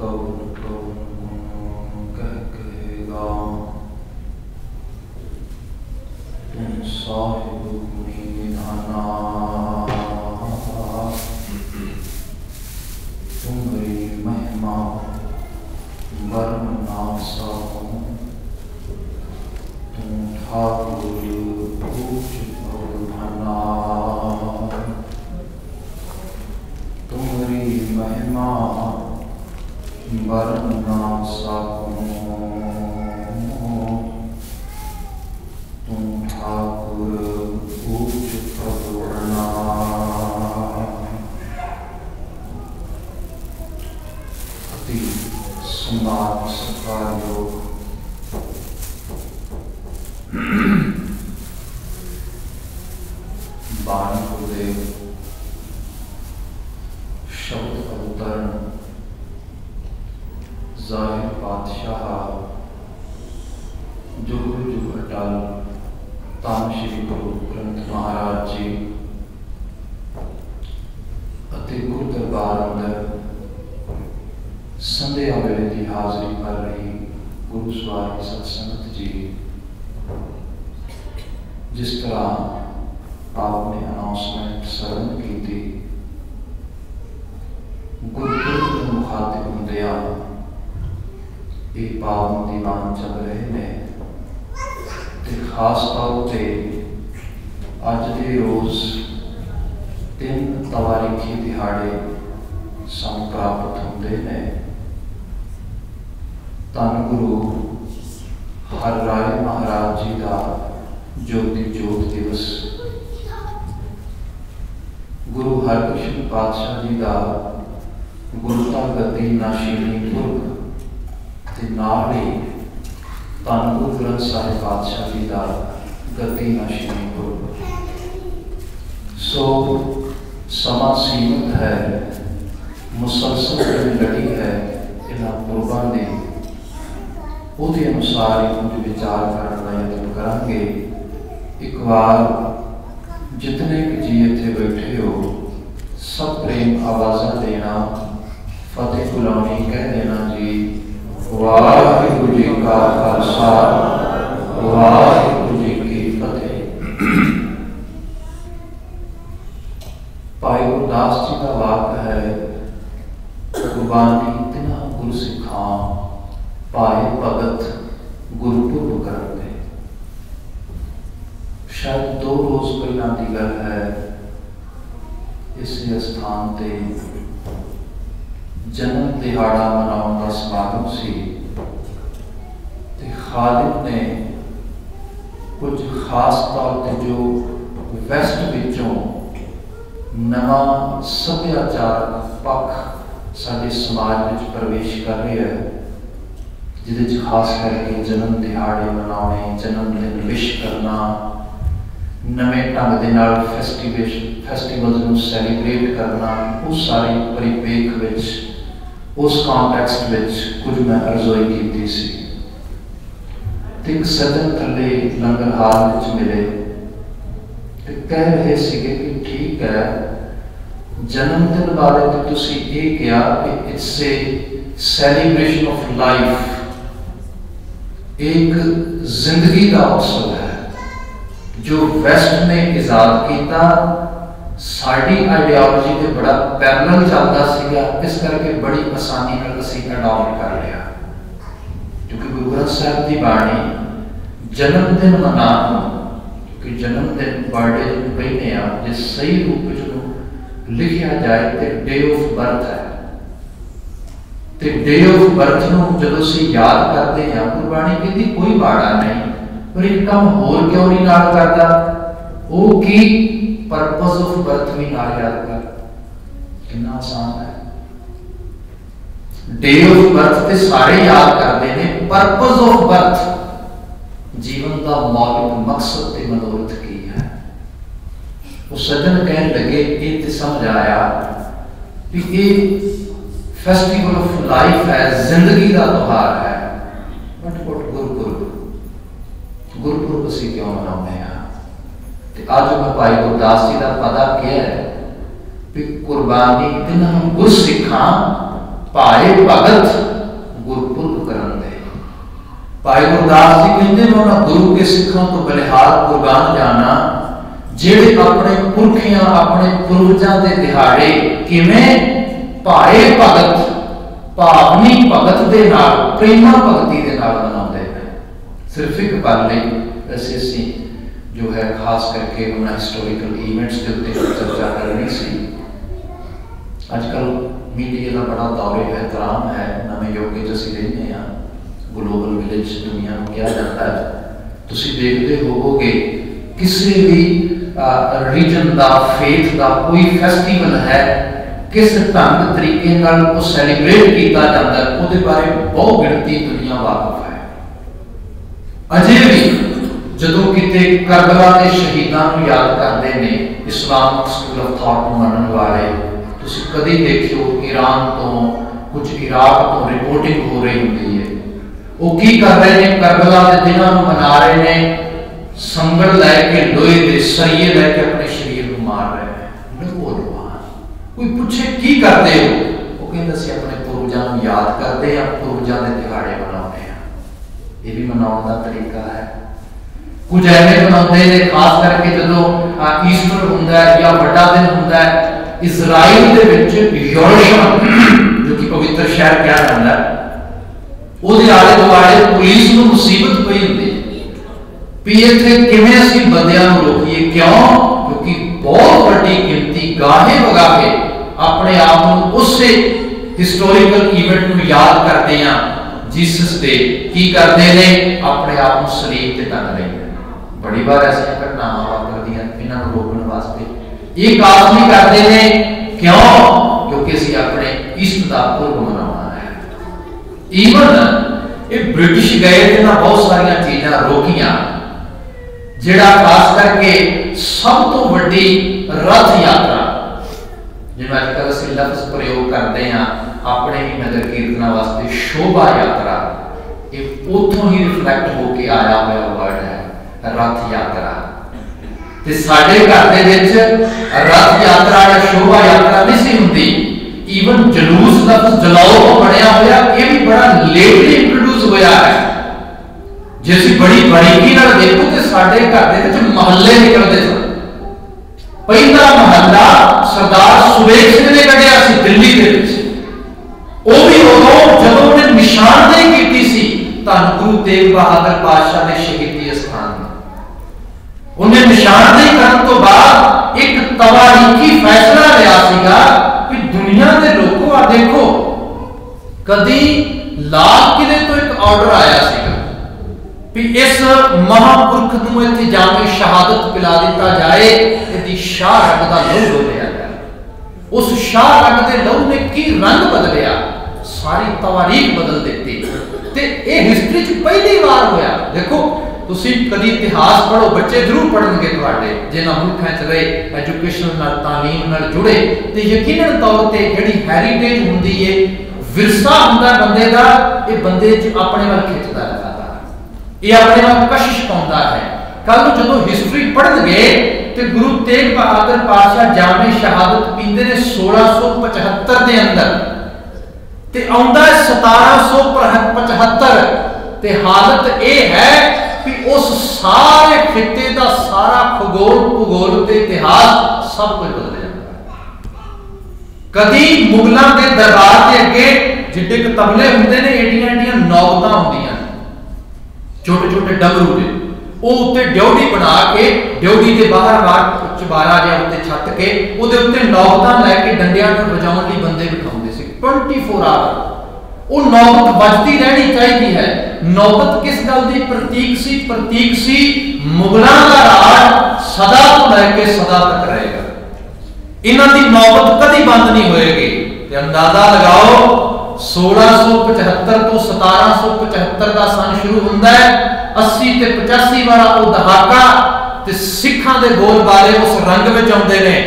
कवन कवन कह कहेगा तुम साहिब गुणी निधाना, तुम्हारी महिमा वर्णना सकूं, तुम ठाकुर ऊंच भवना, तुम्हारी महिमा वर्णना सकूं, तुम ठाकुर ऊंच भवना। अति सम्मान सत्कार योग बाणी गुरुदेव शब्द अवतरण जाहिर बादशाह जुग जुग अटल तान श्री गुरु ग्रंथ महाराज जी अति गुरु दरबार अंदर संध्या वेले की हाजरी कर रही गुरु सवारी सत्संगत जी, जिस तरह आपने अनाउंसमेंट सरन की थी, गुरपुरब को मुखातिब होंदिया एक पावन दीवान चल रहे ने, ते खास तौर पे अज के रोज 3 तवारीखी दिहाड़े सानू प्राप्त होंदे ने। धन गुरु हर राय महाराज जी का ज्योति जोत दिवस, गुरु हरकृष्ण पातशाह जी का गुरुता गति नाशीनी पुरब, ते नाल ही धन गुरु ग्रंथ साहिब पातशाह जी का गति नाशीनी पुरब। सो समा सीमित है, मुसलसल लड़ी है इन्हां पुरबां दी, उहदे अनुसार ही कुछ विचार करने का यत्न करांगे। एक बार जितने जी इत्थे बैठे हो सब प्रेम आवाज़ा देना, फतेह बुलानी कह देना जी। वाहिगुरू जी का खालसा, वाहिगुरू जी की फतेह। भाई गुरदास जी का वाक है, गुरबानी तिन्हां गुर सिखां पाए भगत गुरपुरब करते। शायद 2 रोज पहला की गल है, इस स्थान ते जन्म दिहाड़ा मनाने का समागम सी, ते खालिद ने कुछ खास तौर पर जो वैस्ट विचों नवा सभ्याचारक पक्ष साडे समाज में प्रवेश कर रहा है, जिहदे खास करके जन्म दिहाड़े मनाने, जन्मदिन विश करना, नवे ढंग दे नाल फैसटिवल्स नूं सैलीब्रेट करना, उस सारे परिपेख विच, उस कॉन्टैक्सट विच कुछ मैं अर्जोई कीती सी। ते एक सज्जन थल्ले लंगर हाल विच मिले ते कह रहे सीगे कि ठीक है, जन्मदिन बारे तो तुसीं ये कहा कि it's a celebration of life, एक जिंदगी का उत्सव है जो वेस्ट ने इजाद किया। साड़ी आइडियोलॉजी के बड़ा पैरल चलता सीगा, इस करके बड़ी आसानी नाल असीं अडॉप्ट कर लिया, क्योंकि गुरु ग्रंथ साहिब की बाणी जन्मदिन मनाना, क्योंकि जन्मदिन बर्थडे जो कहने आ, जिस सही रूप में लिखा जाए तो डे ऑफ बर्थ है। ते डे ऑफ बर्थ नूं जदों असीं याद करते हैं, गुरबाणी कहती कोई बाड़ा नहीं, पर एक काम होर क्यों नहीं याद करता, वो की पर्पस ऑफ बर्थ भी नाल याद कर। कितना आसान है, डे ऑफ बर्थ ते सारे याद करते हैं, पर्पस ऑफ बर्थ जीवन का मौलिक मकसद ते मनोरथ की है। वो सज्जन कहने लगे ये तो समझ आया कि ये फेस्टिवल ऑफ लाइफ है, जिंदगी का त्यौहार है, बट गुरपुरब असीं क्यों मनाते हैं? अज मैं भाई गुरदास जी का पता क्या है कि कुर्बानी तिन्हां गुर सिखां भाए भगत गुरपुरब करन दे। भाई गुरदास जी कहते हैं उन्होंने गुरु के सिखों तो बलिहार कुर्बान जाना जेड़े अपने पुरखियां अपने पूर्वजां दे दिहाड़े किवें भाए भगत भावनी भगत दे नाल प्रेमा भगती दे नाल मनाउंदे हैं। सिर्फ एक पल लई असीं जो है खास करके उन्होंने हिस्टोरिकल इवेंट्स के उत्ते चर्चा करनी सी। अजकल मीडिया का बड़ा दौरे एहतराम है, नवे योग असीं रहने हाँ, ग्लोबल विलेज दुनिया को कहा जाता है। तुसीं देखते होवोगे किसी भी रीजन का फेथ का कोई फेस्टिवल है किस ढंग तरीके नाल वो सैलीब्रेट किया जाता है, उसके बारे बहुत गिनती दुनिया वाकफ है। अजे भी जदों किते करबला के शहीदां नूं याद करते हैं इस्लामिक स्कूल ऑफ थॉट नूं मनण वाले, तुसीं कदी देखियो ईरान तो कुछ इराक तो रिपोर्टिंग हो रही होंदी है, वो की कर रहे हैं करबला के दिनां नूं मना रहे हैं, संगड़ लैके लोहे के सरिये लैके अपने शरीर को मार रहे हैं। कोई पूछे की करते हो, वो कहते असीं अपने पूर्वजां नूं याद करते हैं, पूर्वजां दे दिहाड़े मनाउंदे हैं। ये भी मनाउण दा तरीका है। कुछ ऐसे मनाउंदे ने खास करके जदों ईस्टर हुंदा है या वड्डा दिन हुंदा है, इजराइल दे विच यरूशलेम जो कि पवित्र शहर कहा जाता है, ਉਹਦੇ आले दुआले पुलिस ਨੂੰ मुसीबत पई ਹੁੰਦੀ भी इत्थे किवें असीं बंदियां नूं रोकीए। क्यों? क्योंकि बहुत वड्डी गिनती गाहे वगाहे अपने आप को उसे हिस्टोरिकल इवेंट नूं याद करते हैं जीसस डे की करते हैं अपने आप को सलीब ते टंग रहे हैं। बड़ी बार ऐसी घटनावां वापरदियां इन्हां नूं रोकण वास्ते ये काफी करते हैं। क्यों? क्योंकि असीं अपने ईस्ट दा पुरब मनाउणा है। ईवन ये ब्रिटिश गए ते ना बहुत सारियां चीज़ां रोकियां, जिहड़ा खास करके सब तो वड्डी रथ यात्रा जिवें अजकल असीं लफ्ज़ प्रयोग करते हैं अपने ही नगर कीर्तना वास्ते शोभा यात्रा, ये उतों ही रिफ्लैक्ट होके आया हुआ वर्ड है रथ यात्रा। ते साडे घर दे विच रथ यात्रा या शोभा यात्रा नहीं सी हुंदी। ईवन जलूस लफ्ज़ जलाओ तो बनया होया, ये भी बड़ा लेटली इंट्रोड्यूस होया है। जे असीं बड़ी बारीकी नाल देखो तो साडे घर दे विच महल्ले निकलदे सन। पहला महल्ला सरदार सुबेग सिंह ने कढ़िया सी दिल्ली दे विच, वो भी उदों जदों उन्हें निशानदेही कीती सी धन गुरु तेग बहादुर पातशाह ने शहीदी स्थान में। उन्हें निशानदेही करन तो बाद एक तवारीखी फैसला लिया सीगा कि दुनिया के लोगों आ देखो, कदी लाल किले तो एक ऑर्डर आया सीगा भी इस महापुरख नूं इत्थे जाके शहादत पिला दिता जाए, इहदी शाह रंग दा लहू डोलिया जाए। उस शाह रंग दे लहू ने की रंग बदलिया, सारी तवारीख बदल दी। ते ये हिस्ट्री च पहली बार होया। देखो तुसीं कदी इतिहास पढ़ो, बच्चे जरूर पढ़नगे तुहाडे जिन्हां मुल्कां च रहे एजुकेशन नाल तालीम नाल जुड़े, ते यकीनन तौर ते जिहड़ी हैरीटेज हुंदी है विरसा हुंदा बंदे दा, ये बंदे च अपने वल खिचदा रहंदा, ये अपने वल कशिश पाउंदा है। कल जदों हिस्ट्री पढ़नगे ते गुरु तेग बहादुर पातशाह जामे शहादत पींदे ने 1675 दे अंदर, ते आउंदा 1775 ते हालत ये है कि उस सारे खिते का सारा खगोल भूगोल के इतिहास सब कुछ बदल जाता। कदी मुगलों के दरबार के अगे जिड्डे क तबले होंदे ने, एडियां एडियां नौबतां होंदियां छोटे छोटे डमरू दे, वो उत्ते ड्योढ़ी बना के ड्योढ़ी के बाहर चबारा जिहा उत्ते छत के उहदे उत्ते नौबतां लैके डंडियां नूं वजाउण लई बंदे बिठाउंदे सी 24 आवर। वो नौबत बजती रहनी चाहिए है। नौबत किस गल की प्रतीक सी? प्रतीक सी मुगलों का राज सदा तो लैके सदा तक रहेगा, इन्हां दी नौबत कभी बंद नहीं होएगी। ते अंदाजा लगाओ 1675 तो 1775 का सन शुरू हुंदा है, 80 ते 85 वाला वो दहाका ते सिखां दे बोलबाले उस रंग विच आउंदे ने,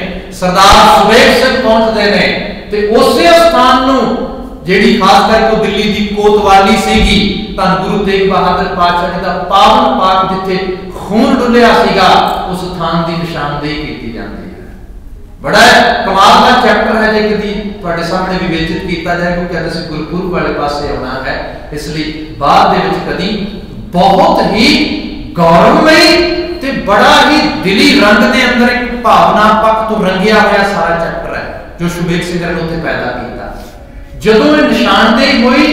सरदार सुबेग सिंह पहुंचदे ने ते उसे स्थान नूं जेड़ी खास करके दिल्ली की कोतवाली सीगी, धन गुरु तेग बहादुर पातशाह जी का पावन पाक जिथे खून डुलिया सीगा, उस स्थान की निशानदेही की जाती है। बड़ा कमाल का चैप्टर है, जे कदी तुहाडे सामने विवेचित किया जाए, क्योंकि अज असीं गुरपुरब वाले पासे आना है, इसलिए बाद दे विच कदी बहुत ही गौरवमयी ते बड़ा ही दिली रंग के अंदर एक भावना पक्ष तो रंगिया हुआ सारा चैप्टर है जो शुभेग सिंह ने उत्थे पैदा किया। जदों ये निशानदेही हुई,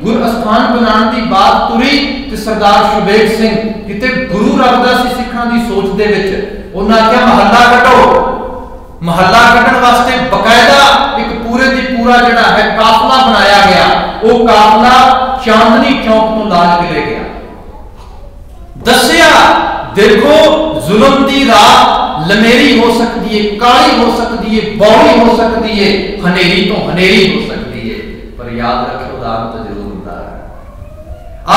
गुर अस्थान बनाने की बात तुरी, ते सरदार शुभेग सिंह किते गुरु रखदा सी सिखां दी सोच दे विच, उन्हां आख्या महल्ला कटो। महल्ला कटण वास्ते बकायदा एक पूरे दी पूरा जिहड़ा है काफला बनाया गया। वो काफला चांदनी चौक तो लाल किले गया। दसिया देखो जुल्म दी रात लमेरी हो सकती है, काली हो सकती है, बौड़ी हो सकती है, हनेरी तो हनेरी हो सकती है, पर याद रखो दान तो जरूर होता है।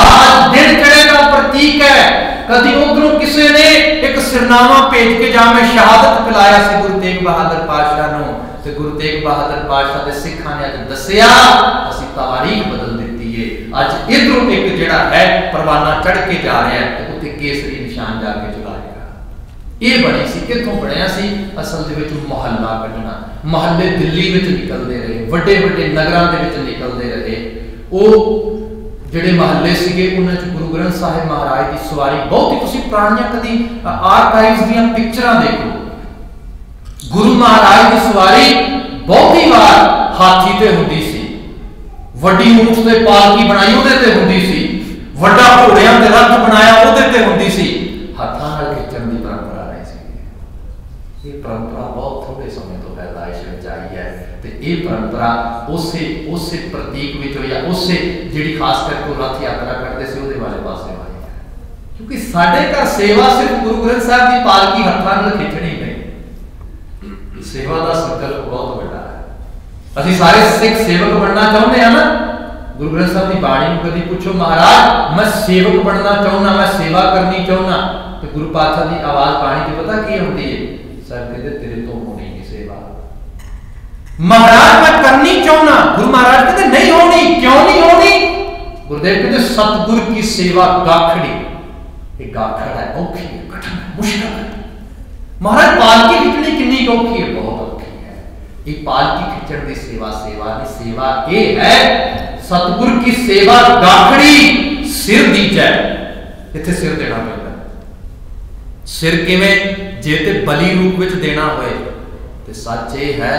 आज दिन चढ़ेगा प्रतीक है। कभी उधरों किसी ने एक सिरनामा भेज के जा मैं शहादत पिलाया सी गुरु तेग बहादुर पातशाह नूं, ते गुरु तेग बहादुर पातशाह दे सिखां ने अज दसिया असीं तारीख बदल दित्ती है। अज इधरों एक जिहड़ा है परवाना चढ़ के जा रहा है, ते उत्ते केसरी निशान जाके चलाएगा। ये बनी सी, किथों बनया सी? असल दे विच मुहल्ला कटना। महल्ले दिल्ली विच निकलदे रहे, वड्डे वड्डे नगरां दे विच निकलदे रहे। वो ਜਿਹੜੇ महल्ले ਸੀਗੇ ਉਹਨਾਂ ਚ गुरु ग्रंथ साहिब महाराज की सवारी बहुत ही, तुसीं पुराणियां कदी आर्काइव्स ਦੀਆਂ पिक्चरां देखो, गुरु महाराज की सवारी बहुती बार हाथी ते हुंदी सी, वड्डी ऊंट ते पालकी बनाई ਉਹਦੇ ते हुंदी सी, ਵੱਡਾ ਘੋੜਿਆਂ ਤੇ ਰੱਥ बनाया ਉਹਦੇ ਤੇ हुंदी सी, हत्थां नाल खिच्चण दी परंपरा नहीं सी। ये परंपरा बहुत थोड़े समय तो पैदाइश विच आई है, ते ये परंपरा उसे प्रतीक विचों या उसे जिहड़ी खास करके रथ यात्रा करते सी ਉਹਦੇ वाले पासे आई है। क्योंकि साडे घर सेवा सिर्फ गुरु ग्रंथ साहिब की पालकी हत्थां नाल खिच्चणी नहीं, सेवा का संकल्प बहुत बड़ा है। असीं सारे सिख सेवक बनना चाहुंदे हां ना। गुरु ग्रंथ साहिब की बाणी नूं कदी पुछो महाराज मैं सेवक बनना चाहुंदा, मैं सेवा करनी चाहुंदा, तो गुरु पातशाह की आवाज बाणी च पता की हुंदी है? सर कहते तेरे तो होनी नहीं सेवा। महाराज मैं करनी चाहना, गुरु महाराज कहते नहीं होनी। क्यों नहीं होनी? गुरुदेव कहते सतगुरु की सेवा गाखड़ी, ये गाखड़ है, औखी है, कठिन है, मुश्किल है। महाराज पालकी खिंचनी कितनी औखी है? बहुत औखी है। ये पालकी खिंचण की सेवा सेवा नहीं, सेवा ये है सतगुरु की सेवा गाखड़ी सिर दीजै। इत्थे सिर देना पैंदा। सिर किवें? जे ते बली रूप विच देना होए ते सच ये है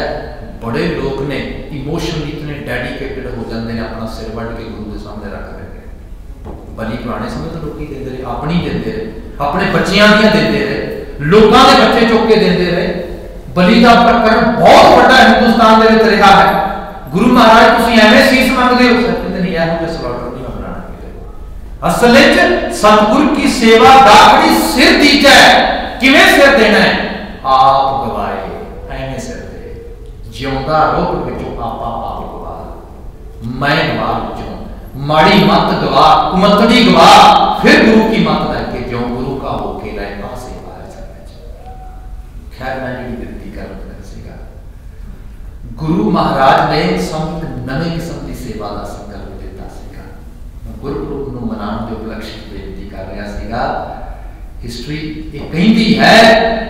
बड़े लोग ने इमोशनली इतने डेडिकेटेड हो जाते हैं, अपना सिर वट के गुरु के सामने रख देते। बली पुराने समय तो लोग देते रहे, अपनी देते रहे, अपने बच्चियां दियां देते रहे, लोगों के बच्चे चुक के देते रहे। बली का प्रकरण बहुत बड़ा हिंदुस्तान के विच रहा है। गुरु महाराज तुसीं एवें सीस मंगदे हो? कहते नहीं, यह होगा स्लॉटर नहीं बनाना। असल विच सतगुरु की सेवा गाखड़ी सिर दीजै। किवें सिर देना है? आप गवाए, एवें सिर जिਉਂਦਾ ਰੂਪ ਵਿੱਚੋਂ ਆਪਾ ਆਪ ਗਵਾ, मैं गवा ਵਿੱਚੋਂ माड़ी मत गवा, कुमतड़ी गवा, फिर गुरु की मत लैके जो गुरु का होके रहे पासे खैर मैं जी विनती कर सीगा। गुरु महाराज ने सब नवे किस्म की सेवा का संकल्प दिता सीगा। गुरपुरब नूं मनाउण दे उपलक्ष्य बेनती कर रहा सीगा। हिस्ट्री ये कहती है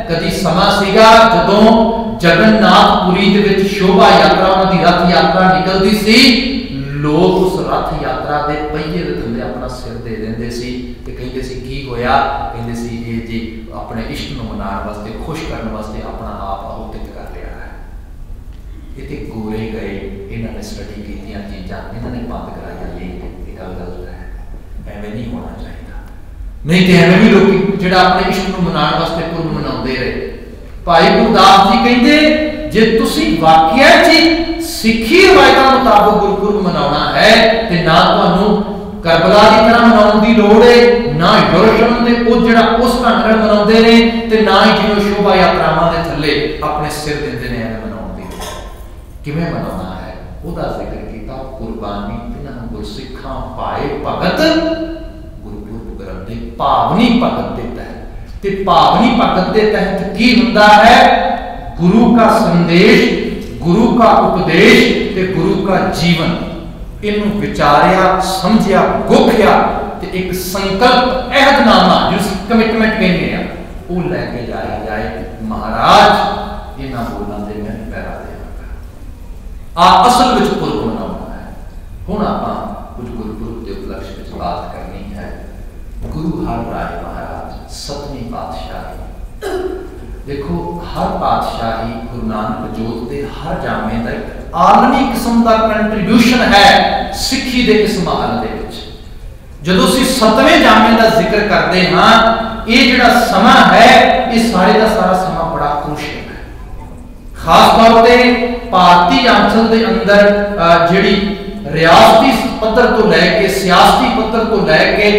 कदी समा सीगा जदों जगन्नाथपुरी दे विच शोभा यात्रा उन्हां दी रथ यात्रा निकलदी सी, लोग उस रथ यात्रा दे पहिए दे थल्ले अपना सिर दे देंदे सी ते कहंदे सी की होया? कहंदे सी ये जी अपने इष्ट नूं मनाउण वास्ते, खुश करन वास्ते अपना आप आहुतित कर लिया है। ये ते गोरे गए, इन्हां ने स्टडी कीतियां चीज़ां, इन्हां ने बंद कराइयां, ये गल गलत है, एवें नहीं होना चाहिए। नहीं तो एवें भी लोग जिहड़ा अपने इष्ट नूं मनाउण वास्ते पुरब मनाउंदे रहे। भाई गुरदास जी कहते जे तुसी वाकई जी सिखी रवायतां मुताबिक गुरपुरब मनाउणा है ते ना तुहानूं करबला की तरह मनाउण दी लोड़ है, ना यरूशलेम दे ओ जिहड़ा उस ढंग नाल मनाउंदे ने ते ना ही जिवें शोभा यात्रावां दे थल्ले अपने सिर दिंदे ने एवें मनाउण दी। किवें मनाउणा है ओहदा जिक्र कीता। कुर्बानी बिना गुरसिखां पाए भगत गुरपुरब ग्रंथ दे भावनी भगत दे तहत ते भावनी भगत के तहत की हुंदा है? गुरु का संदेश, गुरु का उपदेश ते गुरु का जीवन, इनू विचारिया समझिया गोखिया ते एक संकल्प अहदनामा जिस कमिटमेंट कहने हैं वो लैके जाया जाए। महाराज इन्हां बोलां दे मैं पैरा देवांगा। असल में पुरब मनाना है। हुण आपां कुछ गुरपुरब के उपलक्ष्य में बात करनी है। गुरु हर राय महाराज 7वीं पातशाही। देखो हर पातशाही गुरु नानक जोत के हर जामे का एक आलमी किस्म का कंट्रीब्यूशन है सिक्खी के इस महल के विच। जदों असीं 7वें जामे का जिक्र करते हाँ, ये जिहड़ा समा है ये सारे का सारा समा बड़ा क्रूशियल है। खास तौर पर भारतीय अंचल के अंदर जिहड़ी रियासती पद्धर तो लैके सियासी पद्धर तो लैके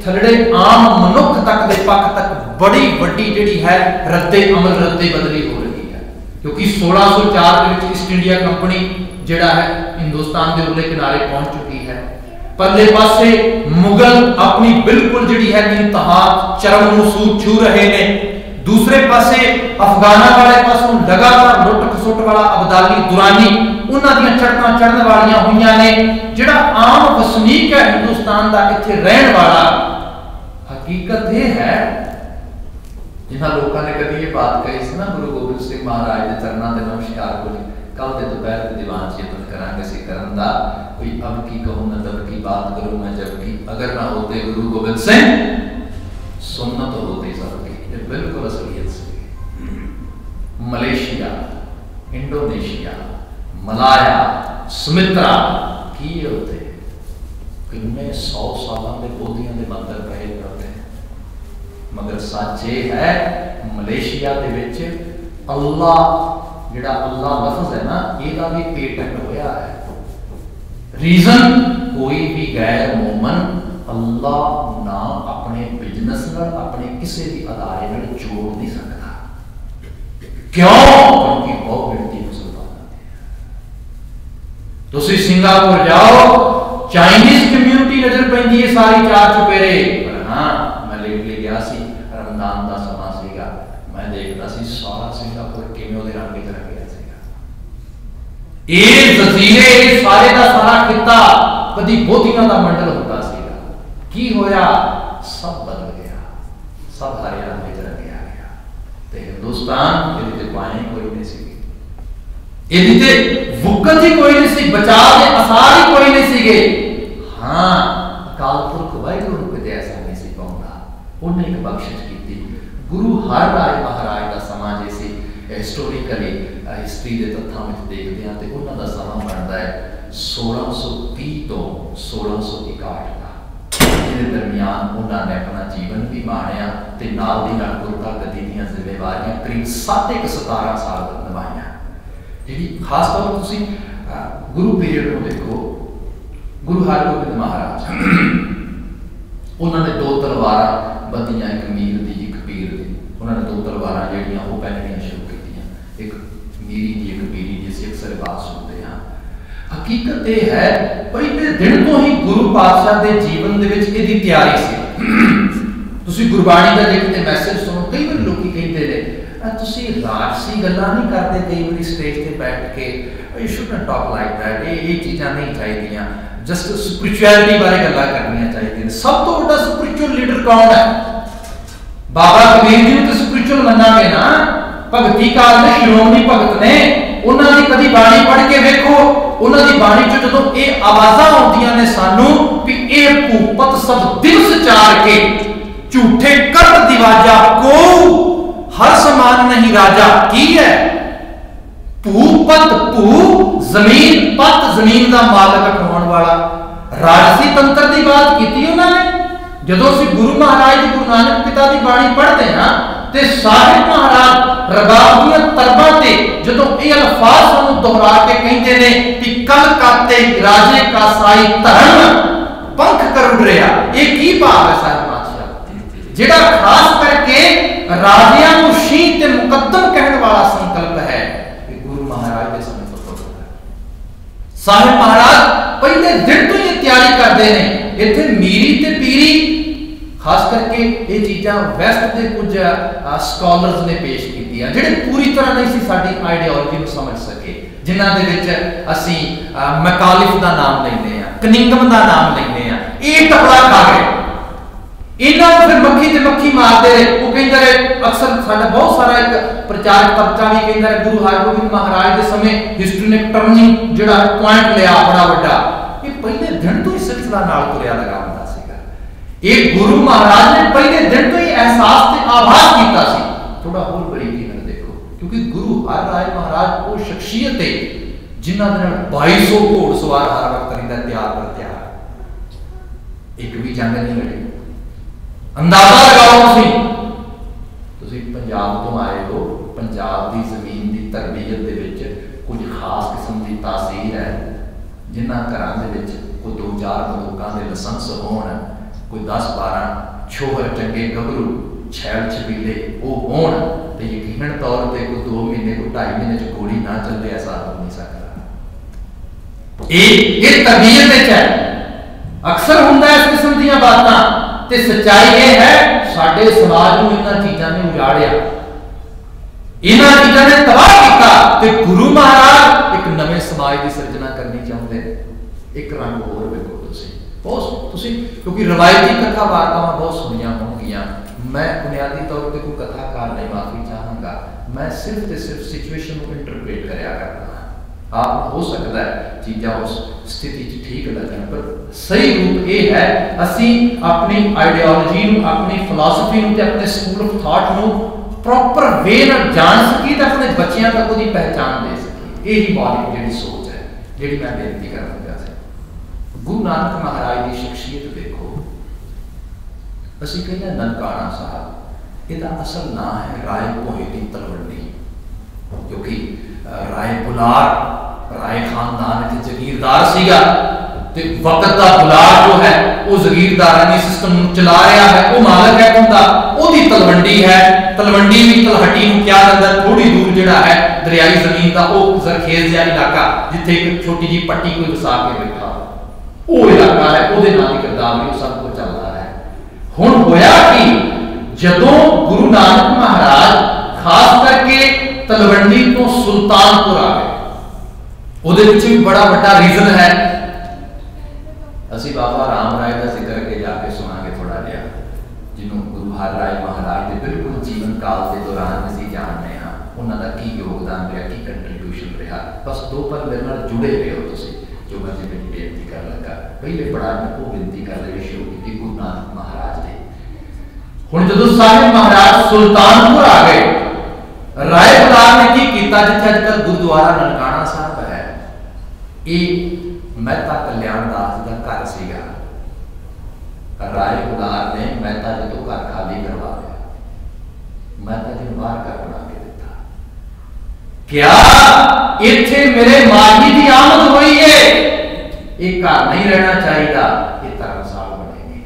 थल्ले आम मनुख तक के पक्ष तक बड़ी वड्डी जिहड़ी है रद्दे अमल रद्दे बदली हो रही है। क्योंकि 1604 के विच ईस्ट इंडिया कंपनी जिहड़ा है हिंदुस्तान के उरले किनारे पहुंच चुकी है। परले पासे मुगल अपनी बिल्कुल जिहड़ी है इंतहा चरम नूं छू रहे ने। दूसरे पासे अफगाना वाले पासों लगातार लुट खसुट वाला अब्दाली दुरानी उन्हां दी चढ़तां चढ़न वालियां हुईयां ने। जिहड़ा आम वसनीक है हिंदुस्तान दा इत्थे रहन वाला, हकीकत यह है जिन्हां लोगों ने कभी ये बात कही सी ना गुरु गोबिंद सिंह महाराज के चरणों के नमस्कार को कल के दोपहर के दीवान चेतन करांगे सी करन दा कोई अब की कहूं ना तब की बात करूं मैं जब की अगर ना होते गुरु गोबिंद सिंह सुन्नत तो होती सबकी। ये बिल्कुल असलियत से मलेशिया, इंडोनेशिया, मलाया, सुमित्रा की होते किन्ने 100 सालों के बोधियां के मंदिर पए करते हैं। मगर सच ये है मलेशिया के विच अल्लाह जिहड़ा अल्लाह लफ्ज है ना ਇਹਦਾ भी पेटेंट होया है। रीजन कोई भी गैर मोमन अल्लाह नाम अपने बिजनेस नाल अपने किसी भी अदारे नाल जोड़ नहीं सकता। क्यों? क्योंकि बहुत गिनती मुसलमान है। तुसीं सिंगापुर जाओ चाइनीज कम्यूनिटी नजर पैंदी है सारी चार चुपेरे। पर हाँ मैं लेटली गया सी रमजान का समा सीगा, मैं देखता सी सारा सिंगापुर किवें उहदे रंग च रंगिया सीगा। ये जजीरे सारे का सारा खिता कदी बोधियां का मंडल होता सीगा। की होया? सब बदल गया, सब हरे रंग च रंगिया गया। ते हिंदुस्तान इहदे ते पाए कोई नहीं सी, इहदी ते वुकत ही कोई नहीं सी, बचाव के आसार ही कोई नहीं सीगे। हाँ अकाल पुरख वाहिगुरू को ते ऐसा नहीं सी पाउंदा, उन्हें एक बख्शिश की थी। गुरु हर राय महाराज का समा जैसी हिस्टोरिकली हिस्ट्री के तथ्यों में देखते हैं तो उन्होंने का समा बनता है 1630 तो 1661 का। जिहदे दरमियान उन्होंने अपना जीवन भी माणिया ते नाल दी नाल गुरता गद्दी दीयां जिम्मेवारियां करीब 17.5 साल निभाईयां। जी खास तौर पर तुसीं गुरु पीरियड को देखो। गुरु हरगोबिंद महाराज उन्होंने 2 तलवार बदियां, एक मीर दी एक पीर दी। उन्होंने 2 तलवार जड़ियां वो पहननियां शुरू कीतियां, एक मीरी दी एक पीरी दी। असीं अक्सर बात सुनते हैं। हकीकत यह है पहले दिन तो ही गुरु पातशाह के जीवन दे विच इहदी तैयारी सी। तुसीं गुरबाणी का जे किते मैसेज सुनो, कई बार लोग कहते हैं तुसी राजसी गल्लां नहीं करते कई बार स्टेज पे बैठ के, you should not talk like that, ये चीज़ां नहीं चाहिए, जस्ट स्पिरिचुअलिटी बारे गल्लां करनियां चाहिए। सब तो बड़ा स्पिरिचुअल लीडर कौन है? बाबा कबीर जी तो स्पिरिचुअल मनांगे ना। भगती काल में श्रोमणी भगत ने उन्होंने कभी बाणी पढ़ के देखो, उन्होंने बाणी चो जो ये आवाज़ां आउंदियां ने सानू कि ये भूपत सब दिवस चार के झूठे कर दिवाजा को हर समान नहीं राजा की है। भूपत भू जमीन, पत जमीन का मालक कहने वाला। राजसी तंत्र की बात की उन्होंने। जदों असीं गुरु महाराज गुरु नानक पिता की बाणी पढ़ते हैं तो साहिब महाराज रबाब दी तरबां ते जदों ये अल्फाज सानू दोहरा के कहते हैं कि कल काते राजे का साई धर्म पंख कर उड़ रहा। ये की भाव है साहिब पातशाह जिहड़ा खास करके राजियां को शीं ते मुकद्दम कहने वाला संकल्प है कि गुरु महाराज के समय तो साहिब महाराज पहले दिन तो ये तैयारी करते हैं। इत्थे मीरी ते पीरी खास करके ये चीज़ां वैस्ट के कुछ स्कॉलर्स ने पेश की जिहड़े पूरी तरह नहीं सी साडी आइडियोलॉजी को समझ सके, जिन्हां दे विच असीं मैकालिफ का नाम लैंदे आ, कनिंगम का नाम लैंदे आ। ये टपड़ा खा गए। इन्होंने फिर मक्खी ते मक्खी मारते रहे। वो कहते रहे, अक्सर साडा बहुत सारा एक प्रचारक तबका भी कहता है गुरु हरगोबिंद महाराज के समय हिस्ट्री ने टर्निंग जिहड़ा पॉइंट लिया बड़ा बड़ा। ये पहले दिन तो ही सिलसिला नाल तुरिया लगा हुंदा सीगा। एक गुरु महाराज ने पहले दिन तो ही एहसास ते आभास कीता सी। थोड़ा होर बरीकी नाल देखो, क्योंकि गुरु हरराय महाराज वो शख्सियत है जिन्हां दे नाल 2200 घोड़सवार हर वक्त रहिंदा तैयार पर तैयार, एक भी जंग नहीं लड़ी। अंदाजा लगाओ तुसी पंजाब तो आए हो, पंजाब की जमीन की तरबियत दे विच कुछ खास किस्म की तासीर है, जिन्हां घरां दे विच कोई 2-4 बंदूकां दे लाइसेंस होण, कोई 10-12 छोहर चंगे गभरू छैल छबीले वो होण, ते यकीनन तौर पर कोई 2 महीने कोई 2.5 महीने च गोली ना चले, ऐसा हो नहीं सकता। ये तरबियत विच है, अक्सर हुंदा इस किस्म दीयां बातां। ते सच्चाई ये है साडे समाज को इन्हां चीज़ां ने उजाड़िया, इन्हां चीज़ां ने तबाह किया। ते गुरु महाराज एक नवे समाज की सिरजना करनी चाहते हैं। एक रंग होर वेखो तुसीं बहुत, क्योंकि रवायती कथा वार्तावां बहुत सुनिया होणगियां। मैं बुनियादी तौर पर कोई कथाकार नहीं, माफी चाहांगा, मैं सिर्फ ते सिर्फ सिचुएशन को इंटरप्रेट करया करना। आप हो सकता है चीज़ां उस स्थिति ठीक लगन, पर सही रूप ये है असी अपनी आइडियोलॉजी अपनी फिलॉसफी अपने स्कूल ऑफ थॉट को प्रॉपर वे नाल जान सकी, तो अपने बच्चों तक उसकी पहचान दे सकी। यही मौलिक जी सोच है जी मैं बेनती कर लगा से। गुरु नानक महाराज की शख्सियत देखो, असी कहते हैं ननकाना साहब, इसका असल नाम है राय भोए की तलवंडी, क्योंकि राय बुलार राय खानदान के जगीरदार सीगा, ते वक्त का बुलार जो है वो जगीरदारानी सिस्टम चला रहा है, वो मालक है उनका, ओदी तलवंडी है। तलवंडी भी तलहटी को क्या अंदर थोड़ी दूर जिहड़ा है दरियाई जमीन का वो जरखेज जिहा इलाका, जिथे एक छोटी जी पट्टी कोई वसा के बैठा वो इलाका है, ओदे नाम की गिरदावरी सब कुछ चलता है। हुण होया कि जदों गुरु नानक महाराज खास करके तलवंडी तो सुल्तानपुर आ गए, ਉਹਦੇ ਵਿੱਚ भी बड़ा बड़ा रीजन है। ਅਸੀਂ बाबा राम राय का जिक्र के जाके सुनांगे थोड़ा जिहा, जिन्हों गुरु हरराय महाराज के बिल्कुल जीवन काल के दौरान ਅਸੀਂ जानते हाँ उन्हों का की योगदान रहा, की कंट्रीब्यूशन रहा। बस 2 पल मेरे नाल जुड़े रहे हो तुसीं, जो मैं जी मेरी बेनती कर लगा। पहले बड़ा मैं वो बेनती कर रही शुरू की गुरु नानक महाराज ने। हुण जदों साहिब महाराज सुल्तानपुर आ गए, राय बुलार ने की किया, जिथे अजकल गुरुद्वारा ननकाना साहब है, ये मेहता कल्याण दास का घर सीगा। राय बुलार ने मेहता जी तो घर खाली करवा लिया, मेहता जी बाहर घर बना के दिता। क्या इत्थे मेरे माही की आमद हुई है, ये घर नहीं रहना चाहिए, ये धर्मशाला बनेगी।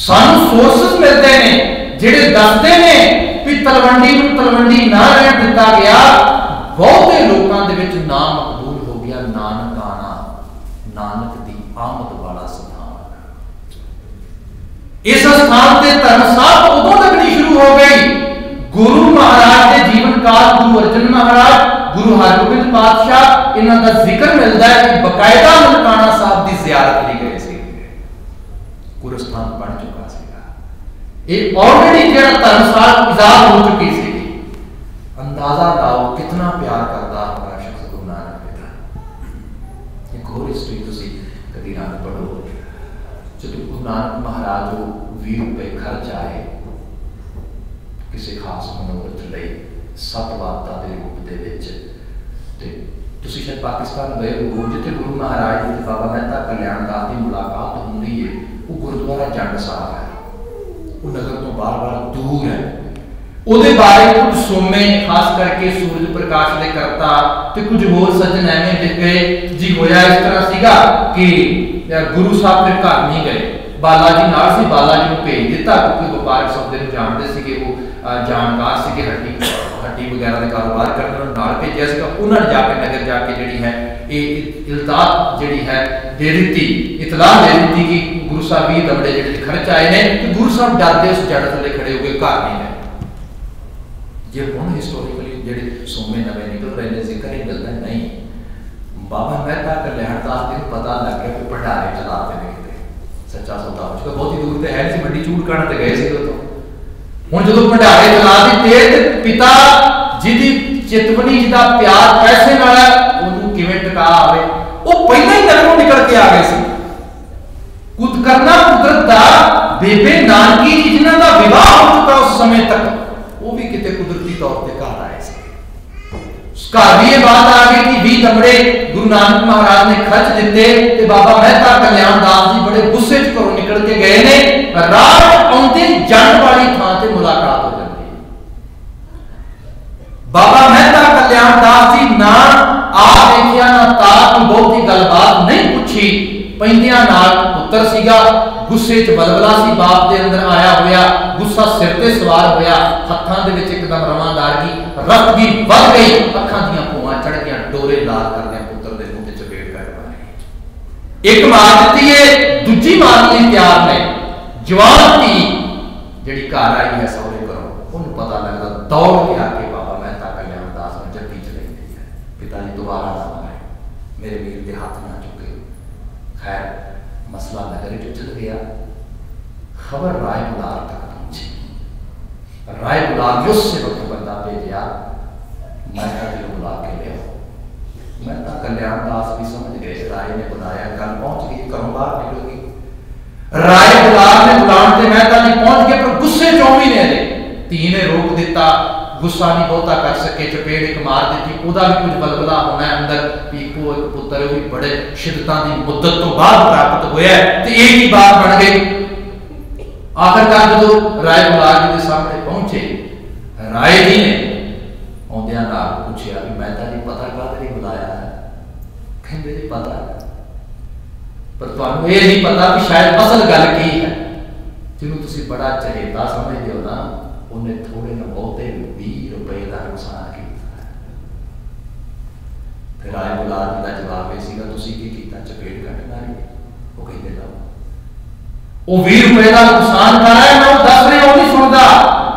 सानू सोर्सेस मिलते हैं जिहड़े दसदे ने कि तलवंडी नूं तलवंडी ना रहन दिता गया, बहुते लोगों के विच नाम मकबूल हो गया नानकाना, नानक दी आमद वाला स्थान। इस स्थान से धर्मशाला उदों लगनी शुरू हो गई। गुरु महाराज के जीवन काल, गुरु अर्जन महाराज, गुरु हरगोबिंद पातशाह, इन्हां दा जिक्र मिलता है कि बकायदा ननकाना साहब की जियारत ली गई सी, गुरस्थान बन चुका सीगा। ये ऑलरेडी जिहड़ा धर्मशाला इजाद हो चुकी सी। अंदाजा लगाओ कितना प्यार करता हमारा शख्स गुरु नानक पिता। एक और हिस्ट्री तुसीं कदी ना पढ़ो, जो गुरु नानक महाराज वो 20 रुपए खर्च आए किसी खास मनोरथ लई सतवाता के रूप दे विच, ते तुसीं शायद पाकिस्तान गए हो, जिथे गुरु महाराज जी बाबा मेहता कल्याण दास की मुलाकात होंदी है, वो गुरुद्वारा जंड साहब है, वो नगर तो बार-बार दूर है। ਉਹਦੇ ਬਾਰੇ ਕੁਝ ਸੋਮੇ ਖਾਸ ਕਰਕੇ ਸੂਰਜ ਪ੍ਰਕਾਸ਼ ਦੇ ਕਰਤਾ ਤੇ ਕੁਝ ਹੋਰ ਸੱਜਣ ਐਵੇਂ ਲਿਖ ਗਏ ਜੀ। ਹੋਇਆ ਇਸ ਤਰ੍ਹਾਂ ਸੀਗਾ ਕਿ ਗੁਰੂ ਸਾਹਿਬ ਦੇ ਘਰ ਨਹੀਂ ਗਏ, ਬਾਲਾ ਜੀ ਨਾਲ ਸੀ, ਬਾਲਾ ਜੀ ਨੂੰ ਭੇਜ ਦਿੱਤਾ ਕਿਉਂਕਿ ਵਪਾਰਕ ਸੌਦੇ ਨੂੰ ਜਾਣਦੇ ਸੀਗੇ, ਉਹ ਜਾਣਕਾਰ ਸੀਗੇ, ਹੱਟੀ ਵਗੈਰਾ ਦਾ ਕਾਰੋਬਾਰ ਕਰਨ ਨੂੰ ਨਾਲ ਭੇਜਿਆ ਸੀਗਾ। ਉਹਨਾਂ ਨੇ ਜਾ ਕੇ ਨਗਰ ਜਾ ਕੇ ਜਿਹੜੀ ਹੈ ਇਹ ਇਲਤਾਤ ਜਿਹੜੀ ਹੈ ਦੇ ਦਿੱਤੀ, ਇਤਲਾਹ ਦੇ ਦਿੱਤੀ ਕਿ ਗੁਰੂ ਸਾਹਿਬ ਵੀ ਦਬੜੇ ਜਿਹੜੇ ਖਰਚ ਆਏ ਨੇ, ਤੇ ਗੁਰੂ ਸਾਹਿਬ ਡਰਦੇ ਉਸ ਜੜ ਥੱਲੇ ਖੜੇ ਹੋ ਕੇ ਘਰ ਨਹੀਂ ਗਏ। जे हुण हिस्टोरिकली जिहड़े सोमे नवे निकल रहे हैं जिक्र ही मिलता नहीं। बाबा मेहता कल्याण दास को पता लग गया कि भंडारे चलाते हैं किते, सच्चा सौदा हो चुका, बहुत ही दूर तो है नहीं, मंडी चूड़ काढ़न ते गए थे उतो। हुण जदों भंडारे चला दिते ते पिता जिहदी चितवनी जिहदा प्यार पैसे नाल है ओनू किवें टका आवे, वो पहले ही नगरों निकल के आ गए सी। कुद करना कुदरत दा बेबे नानकी जी जिन्हां दा विवाह हो चुका उस समय तक, वो भी किते कुदरती तौर पे घर आए थे। घर भी ये बात आ गई कि 20 दमड़े गुरु नानक महाराज ने खर्च दिते ते बाबा मेहता कल्याण दास जी बड़े गुस्से च घरों निकल के गए ने। रात आउंदे जंड वाली थां ते मुलाकात हो जाती है। बाबा मेहता कल्याण दास जी ना आ देखिया ना ता कोई बहुती गलबात नहीं पूछी, पैंदियां नाल पुत्र सीगा, गुस्से च बलबला सी, बाप दे अंदर आया होया, गुस्सा सिर ते सवार होया, हत्थां दे विच एकदम रवांदार की रक्त भी वध गई, अखां दीयां भूआं चढ़ गईयां, डोरे लाल करदे पुत्र दे मुंह ते चपेट कर मारी। एक मार दित्ती है, दूजी मार लई तैयार ने। जवान धी जिहड़ी घर आई है सौरे घरों, उहनूं पता लगदा दौड़ के आके बाबा मेहता कल्याण दास नूं जप्पी च लैंदी है, पिता जी दोबारा ना मारे, मेरे वीर दे हाथ ना चुके। खैर मसला नगर च चल गया, खबर राय बुलार तक पहुंची। राय बुलार ने उस वक्त बंदा भेजा, मेहता जी को बुला के ले आओ। मेहता कल्याण दास भी समझ गए, राय ने बुलाया, गल पहुंच गई, घरों बाहर निकल गई। राय बुलार ने बुलाने ते मेहता जी पहुंच गए, पर गुस्से चौं भी ने धी ने रोक दिता, गुस्सा नहीं बहुता कर सके, चपेड़ एक मार दी, ओदा भी कुछ बलबला होना है अंदर भी को एक पुत्र भी बड़े शिद्दतां दी मुद्दत तो बाद प्राप्त होया ते एक ही बात बन गई। आखिरकार जदों राय बुलार जी के सामने पहुंचे, राय जी ने आउंदियां नाल पूछया भी मेहता जी पता काहदे लई बुलाया है? कहंदे जी पता है, पर तुहानूं ये नहीं पता कि शायद असल गल की है। जिन्होंने तुसीं बड़ा चहेता समझदे हो ना, उन्हें थोड़े न बहुते 20 रुपए का नुकसान किया। फिर राय बुलार जी का जवाब यह सीगा, तुसीं की कीता? चपेट कट मारी। वो कहते लो वो 20 रुपए का नुकसान कर रहा है, मैं वो दस रहे हो नहीं सुनता,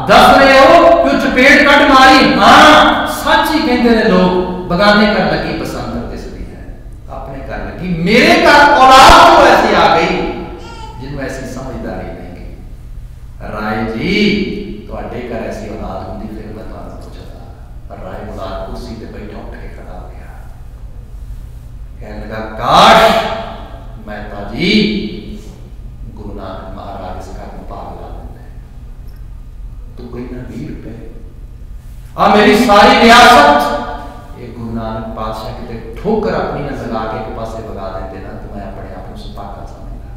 दस रहे हो कि चपेट कट मारी। हाँ सच ही कहते हैं लोग, बगाने कर लगी पसंद करते सभी है, अपने कर लगी। मेरे घर औलाद तो ऐसी आ गई जिन्होंने ऐसी समझदारी नहीं की। राय जी तुहाडे घर ऐसी औलाद होंदी फिर मैं तुहानूं पुछदा। पर राय बुलार कुर्सी ते बैठा उठ के खड़ा हो गया, कहने लगा काश मेहता जी गुरु नानक महाराज इस घर में भाग ला देंगे। तू कोई ना 20 रुपए आ मेरी सारी रियासत ये गुरु नानक पातशाह किते ठोकर अपनी न लगा के एक पासे भगा देते ना, तो मैं अपने आप को सुपाका समझदा।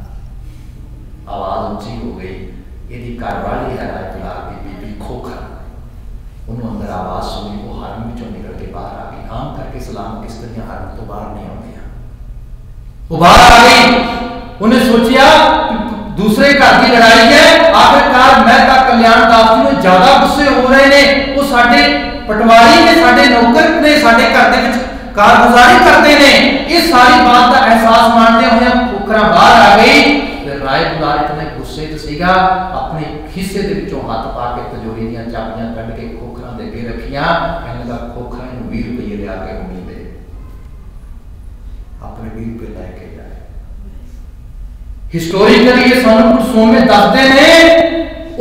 आवाज ऊंची हो गई, यदि घरवाली है राय बुलार की बीबी खोखर, उन्होंने अंदर आवाज सुनी, वो हरम विचों निकल के बाहर आ गई। आम करके सलाम किस्तियां हरम तो बाहर नहीं आउंदियां, वो बाहर आ गई। उन्हें सोचिया दूसरे घर की लड़ाई है, आखिरकार मेहता कल्याण दास जी ने ज्यादा गुस्से हो रहे ने, वो साडे पटवारी ने, साडे नौकर ने, साडे घर दे विच कारगुजारी करते ने। ये सारी बात का एहसास मानते हुए खोखरा बाहर आ गई। राय बुलार इतने गुस्से च सीगा, अपने हिस्से दे विचों हाथ पा के तिजोरी दीयां चाबियां कढ के खोखरा दे अगे रखियां। कहने लगा खोखरा नूं 20 रुपए लिया के उम्मीद दे, अपने 20 रुपए लेके जाए। हिस्टोरिकली ये सानू कुछ सोमे दसदे ने,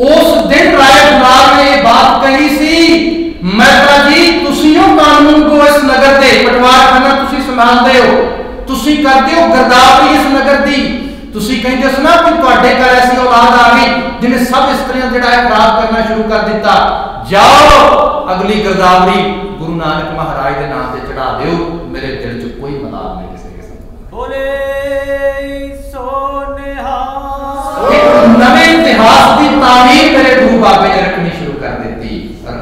उस दिन राय बुलार ने बात कही सी, मेहता जी तुसीं कानून को इस नगर दे पटवार खाना तुसीं संभालदे हो, तुसीं करदे हो गिरदावरी इस नगर दी। तुसीं कहंदे हो ना कि तुहाडे घर ऐसी औलाद आ गई जिन्हें सब स्त्रियां जिहड़ा है खराब करना शुरू कर दिता। जाओ अगली गिरदावरी गुरु नानक महाराज के नाम से चढ़ा दिओ, मेरे दिल च कोई मलाल नहीं किसी किस्म दा। बोले नवे इतिहास की तामीर मेरे गुरु बाबे ने रखनी शुरू कर दी।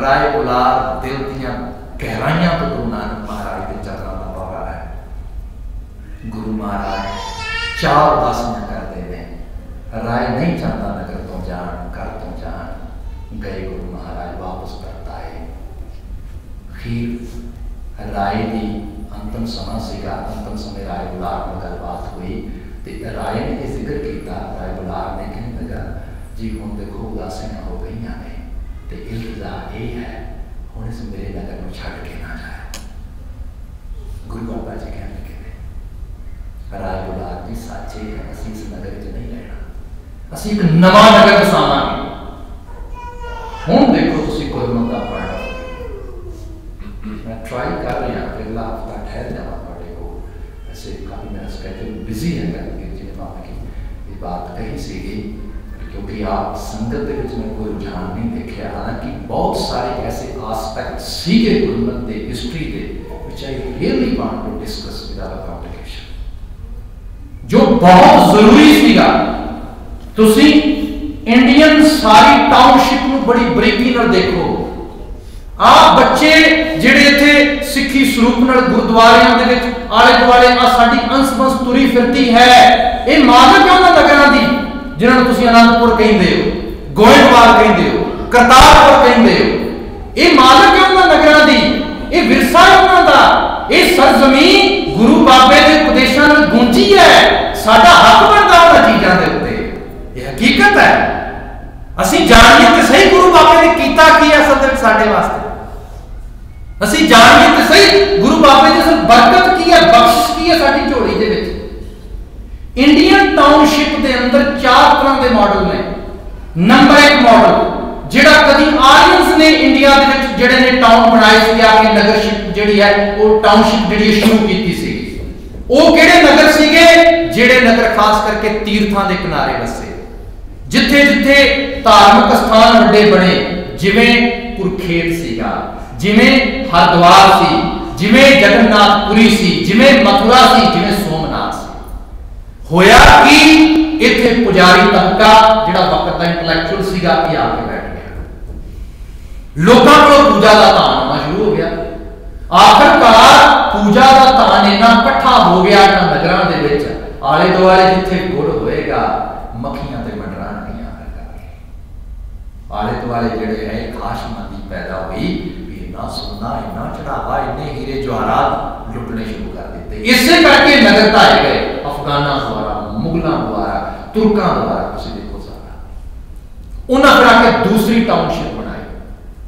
राय बुलार दिल दीयां गहराइयां तो गुरु नानक महाराज के चरणों का पौरा है। गुरु महाराज चार उदासियां करते हैं, राय नहीं चाहता नगर तो जान, घर तो जान। गए गुरु महाराज वापस परत आए। खीर राय की अंतिम समा सीगा, अंतिम समय राय बुलार में गलबात हुई तो राय ने यह जिक्र किया। राय बुलार ने कहने लगा जी हुण देखो उदासियां हो गई ने तो इल्तजा ये है हुण इस मेरे नगर में छड़ के ना जाए। गुरु बाबा जी कहने लगे राय बुलार जी साचे है, असीं इस नगर च नहीं रहना, ਅਸੀਂ ਇੱਕ ਨਵਾਂ ਨਗਰ ਵਸਾਵਾਂਗੇ। ਹੁਣ ਦੇਖੋ ਤੁਸੀਂ ਗੁਰਮਤਿ ਦਾ ਪੜ੍ਹਨਾ, मैं ट्राई कर रहा अगला हफ्ता ठहर जावा ਤੁਹਾਡੇ ਕੋਲ। वैसे काफ़ी मेरा स्केड्यूल बिजी है जिन्हें भावें कि ये बात कही सीगी, क्योंकि आप संगत के विच में कोई रुझान नहीं देखा। हालांकि बहुत सारे ऐसे आस्पेक्ट सीगे गुरमत के हिस्टरी के विच I really want to discuss without complication, जो बहुत जरूरी सीगा। तुसी इंडियन सारी टाउनशिप में बड़ी बरीकी नाल देखो। आप बच्चे जिहड़े इत्थे सिੱਖੀ ਸਰੂਪ ਨਾਲ गुरुद्वारियां दे विच आले दुआले आ साडी अंस बंस तुरी फिरती है। ये मालक है उन्हां नगरां दी जिन्हां नूं तुसीं आनंदपुर कहिंदे हो, गोइंदवाल कहिंदे हो, करतारपुर कहिंदे हो। ये मालक है उन्हां नगरां दी, ये विरसा है उन्हां दा। ये सरजमीन गुरु बाबे दे उपदेशां नाल गूंजी है। साडा हक बनदा उन्हां चीज़ां दे उत्ते, ये हकीकत है। ਅਸੀਂ ਜਾਣੀਏ ਤੇ ਸਹੀ ਗੁਰੂ ਬਾਬੇ ਨੇ ਕੀਤਾ ਕੀ ਹੈ ਅਸਲ ਵਿੱਚ ਸਾਡੇ ਵਾਸਤੇ। ਅਸੀਂ ਜਾਣੀਏ ਤੇ ਸਹੀ ਗੁਰੂ ਬਾਬੇ ਦੀ ਅਸਲ ਬਰਕਤ ਕੀ ਹੈ, ਬਖਸ਼ਿਸ਼ ਕੀ ਹੈ ਸਾਡੀ ਝੋਲੀ ਦੇ ਵਿੱਚ। ਇੰਡੀਅਨ ਟਾਊਨਸ਼ਿਪ ਦੇ ਅੰਦਰ 4 ਤਰ੍ਹਾਂ ਦੇ ਮਾਡਲ ਨੇ। ਨੰਬਰ 1 ਮਾਡਲ ਜਿਹੜਾ ਕਦੀ ਆਰੀਅਨਸ ਨੇ ਇੰਡੀਆ ਦੇ ਵਿੱਚ ਜਿਹੜੇ ਨੇ ਟਾਊਨ ਬਣਾਏ ਸੀ, ਆ ਕੇ ਨਗਰਸ਼ਿਪ ਜਿਹੜੀ ਹੈ ਉਹ ਟਾਊਨਸ਼ਿਪ ਜਿਹੜੀ ਸ਼ੁਰੂ ਕੀਤੀ ਸੀ। ਉਹ ਕਿਹੜੇ ਨਗਰ ਸੀਗੇ? ਜਿਹੜੇ ਨਗਰ ਖਾਸ ਕਰਕੇ ਤੀਰਥਾਂ ਦੇ ਕਿਨਾਰੇ ਵਸੇ, जिथे जिथे धार्मिक स्थान वड्डे बने, जिवें कुरुखेत सीगा, जिवें हरिद्वार सी, जिवें जगन्नाथपुरी सी, जिवें मथुरा सी, जिवें सोमनाथ सी। होया कि इत्थे पुजारी तबका जिहड़ा वक्त दा इंटलैक्चुअल सीगा ये आके बैठ गया। लोकां कोल पूजा दा तान आना शुरू हो गया। आखिरकार पूजा दा तान इन्ना इकट्ठा हो गया इन्हां नगरां दे विच, आले दुआले जिथे गुड़ होएगा मक्खियां ते आले दुआले जिहड़े है खाशमंदी पैदा हुई भी इन्ना सोना, इन्ना चढ़ावा, इन्ने हीरे जवाहरात लुटने शुरू कर दिते। इससे करके नगर ढाए गए अफगाना द्वारा, मुगलों द्वारा, तुर्कों द्वारा। तुसीं देखो सारा उन्हां फिर आके दूसरी टाउनशिप बनाई।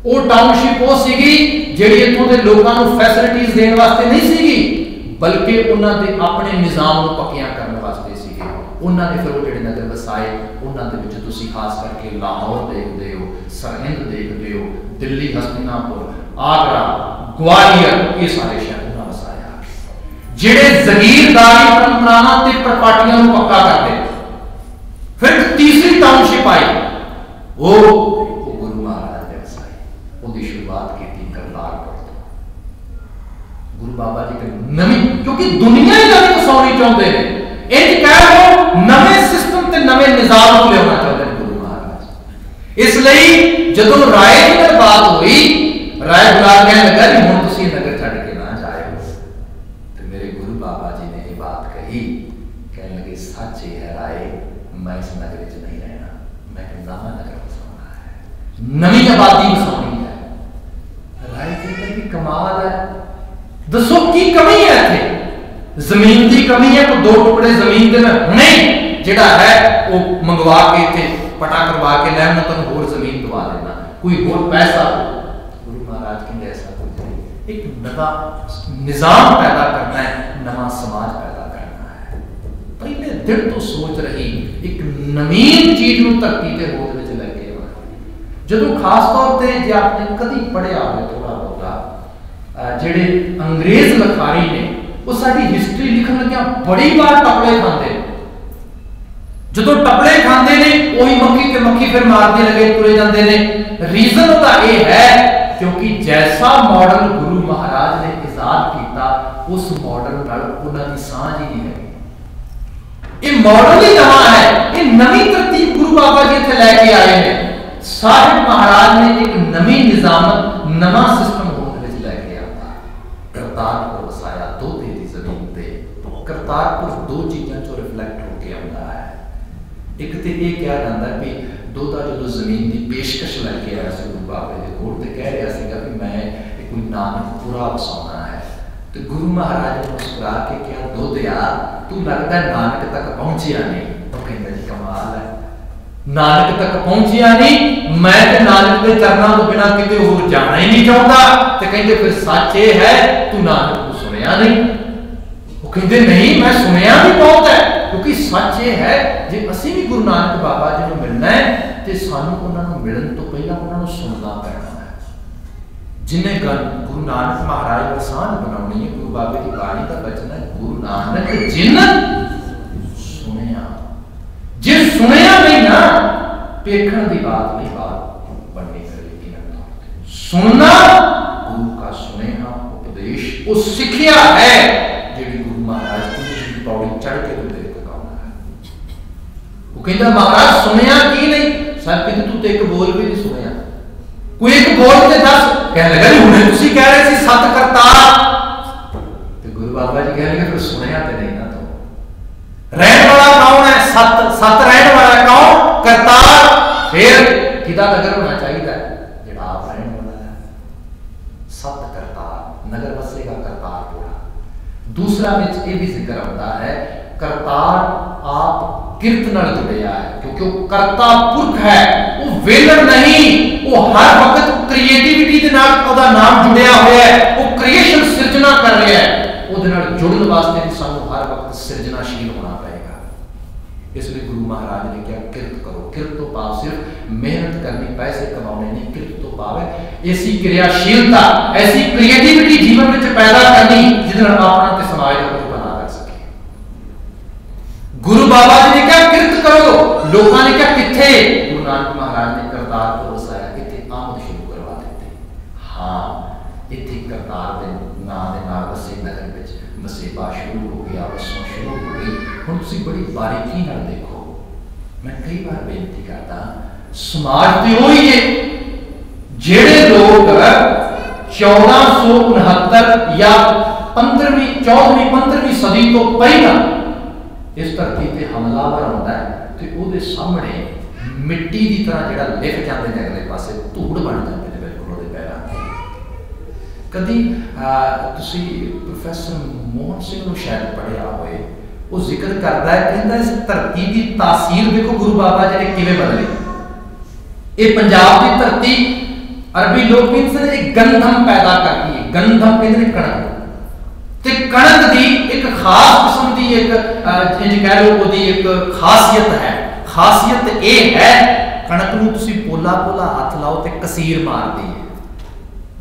वो टाउनशिप वो सीगी जिहड़ी इत्थों दे लोकां नूं फैसिलिटीज देण वास्ते नहीं सीगी, बल्कि उन्हां दे अपने निजाम नूं पक्कियां करन वास्ते सीगी। उन्हां ने फिर वो जिहड़े नगर वसाए, उन्हां दे विच तुसीं खास करके लाहौर देखदे हो, सरहिंद देखते हो, दिल्ली, हस्तिनापुर, आगरा, ग्वालियर, ये सारे शहर उन्होंने वसाया जिहड़े जगीरदारी परंपरावां ते प्रपाटियां नूं पक्का करते। फिर तीसरी टाउनशिप आई, वो गुरु महाराज ने वसाई। उहदी शुरुआत की करतारपुर तो। गुरु बाबा जी के नवी, क्योंकि दुनिया ही नवी वसाउणी चाहते हैं, इंज कह लो नवे सिस्टम ते नवे निजाम को लियाना चाहते हैं गुरु महाराज। इसलिए जदों राय की नाल बात हुई, राय बुला कहने लगा कि हुण तुसीं नगर छड्ड के ना जाओ। तो मेरे गुरु बाबा जी ने ये बात कही, कहने लगे सच ये है राय, मैं इस नगर च नहीं रहना, मैं एक नवा नगर वसाउणा है, नवी आबादी वसाउणी है। राय कहते कि कमाल है, दसो की कमी है इत्थे? जमीन की कमी है, तो 2 टुकड़े जमीन के मैं हुणे जिहड़ा है वो मंगवा के इत्थे पटा करवा के लै, मैं तुहानूं होर जमीन दवा देना, कोई होर पैसा। गुरु महाराज कहते ऐसा कुछ नहीं, एक नवा निजाम पैदा करना है, नवा समाज पैदा करना है। पहले दिन तो सोच रही एक नवीन चीज नूं धरती ते होंद विच लैके आउणा। जदों खास तौर ते जे आपने कदी पढ़िया होवे थोड़ा बहुता, जिहड़े अंग्रेज लिखारी ने वो साडी हिस्टरी लिखण लग्या बड़ी बार टपले खांदे। जदों टपले खांदे ने ओही मक्खी ते मक्खी फिर मारदे लगे तुरे जांदे ने। रीजन उसदा ये है क्योंकि जैसा मॉडल गुरु महाराज ने इजाद किया उस मॉडल नाल उन्हां दी सांझ ही नहीं है। ये मॉडल ही नवा है, ये नवी तरतीब गुरु बाबा जी इत्थे लैके आए हैं। साहिब महाराज ने एक नवी निजामत, नवा सिस्टम होंद विच लैके आया। करतारपुर वसाया, दोते दी जमीन ते। करतारपुर 2 चीज़ां चों रिफ्लैक्ट होके आउंदा है। एक तो ये कहा जाता है कि दोता जो जमीन की पेशकश लैके आया से गुरु बाबे के कोल ते कह रहा सीगा कि मैं कोई नानकपुरा वसाउणा है। तो गुरु महाराज ने मुस्कुरा के कहा दोतिया तू लगता है नानक तक पहुंचिया नहीं। तो कहता जी कमाल है, नानक तक पहुंचिया नहीं, मैं तो नानक के चरणों तो बिना किते होर जाना ही नहीं चाहता। तो कहते फिर सच ये है तू नानक को सुनिया नहीं? वो कहते नहीं मैं सुनिया भी बहुत है, क्योंकि सच ये है जे असी भी गुरु नानक बाबा जी को मिलना है तो सानू उन्होंने मिलन तो पहला उन्होंने सुनना पैना है। जिन्हें गुरु नानक महाराज की सांझ बनानी है, गुरु बाबे की बाणी का बचन है, गुरु नानक जिन सुनिया, जे सुनिया नहीं ना देखने की बात नहीं, बात बननी करेगी। सुनना गुरु का सुनेहा उपदेश वो सिखिया है जिहड़ी गुरु महाराज की पौड़ी चढ़ के तू देख पाउंदा है। वो कहता महाराज सुनिया की नहीं, सब कि तू तो एक बोल भी नहीं सुनिया, कोई एक बोल ते दस, कह लगा जी हुणे तुसी कह रहे सी सत करतार, तो गुरु बाबा जी कह लगे फिर सुनिया ते नहीं ना, तो रहने वाला कौन है? सत, सत रहने वाला कौन? करतार। फिर किदा नगर होना चाहिए जेड़ा आप रहने वाला है, सत करतार, नगर बसेगा करतार पूरा। दूसरा विच ये भी जिक्र होता है करतार आप किरत नाल जुड़िया है, क्योंकि वो करता पुरख है, वो वेलर नहीं, वो हर वक्त क्रिएटिविटी के नाल ओदा नाम जुड़िया होया है, वो क्रिएशन सिरजना कर रहा है, ओदे नाल जुड़न वास्ते सानू हर वक्त सिरजनाशील होना पड़ेगा। इसलिए गुरु महाराज ने क्या किरत करो, किरत तो पाव सिर्फ मेहनत करनी, पैसे कमाने नहीं, किरत तो पाव है ऐसी क्रियाशीलता, ऐसी क्रिएटिविटी जीवन में पैदा करनी जिससे अपना ते समाज का कुछ बना कर सके। गुरु बाबा जी ने क्या किरत करो, लोगों ने क्या किथे, गुरु नानक महाराज ने करतार को वसाया, इथे आमद शुरू करवा देते। हाँ इथे करतार दे नाम दे नाल वसे नगर विच मसेबा शुरू हो गया, वसों शुरू हो गई। हुण तुसीं बड़ी बारीकी नाल देखो, मैं कई बार बेनती करता समाज ते वही है जेड़े लोग 1469 या 15वीं 14वीं 15वीं सदी तो पहला इस धरती पे हमलावर होता है तो ਉਹਦੇ सामने मिट्टी की तरह जेड़ा लिख जाते हैं अगले पासे धूड़ बन जाते हैं बिल्कुल ਉਹਦੇ पैरां ते। कदी तुसी प्रोफेसर मोहन सिंह ਨੂੰ शायद पढ़िया होए, वो जिक्र करता है कहता इस धरती की तासीर देखो गुरु बाबा जी ने किवें बदली। ये पंजाब की धरती अरबी लोग भी इसने एक गंधम पैदा करती है, गंधम कहते हैं कणक, ते कणक दी एक खास किस्म दी एक इंज कह लो ओदी एक खासियत है। खासियत ये है कणक नूं तुसी पोला पोला हाथ लाओ ते कसीर मारदी है।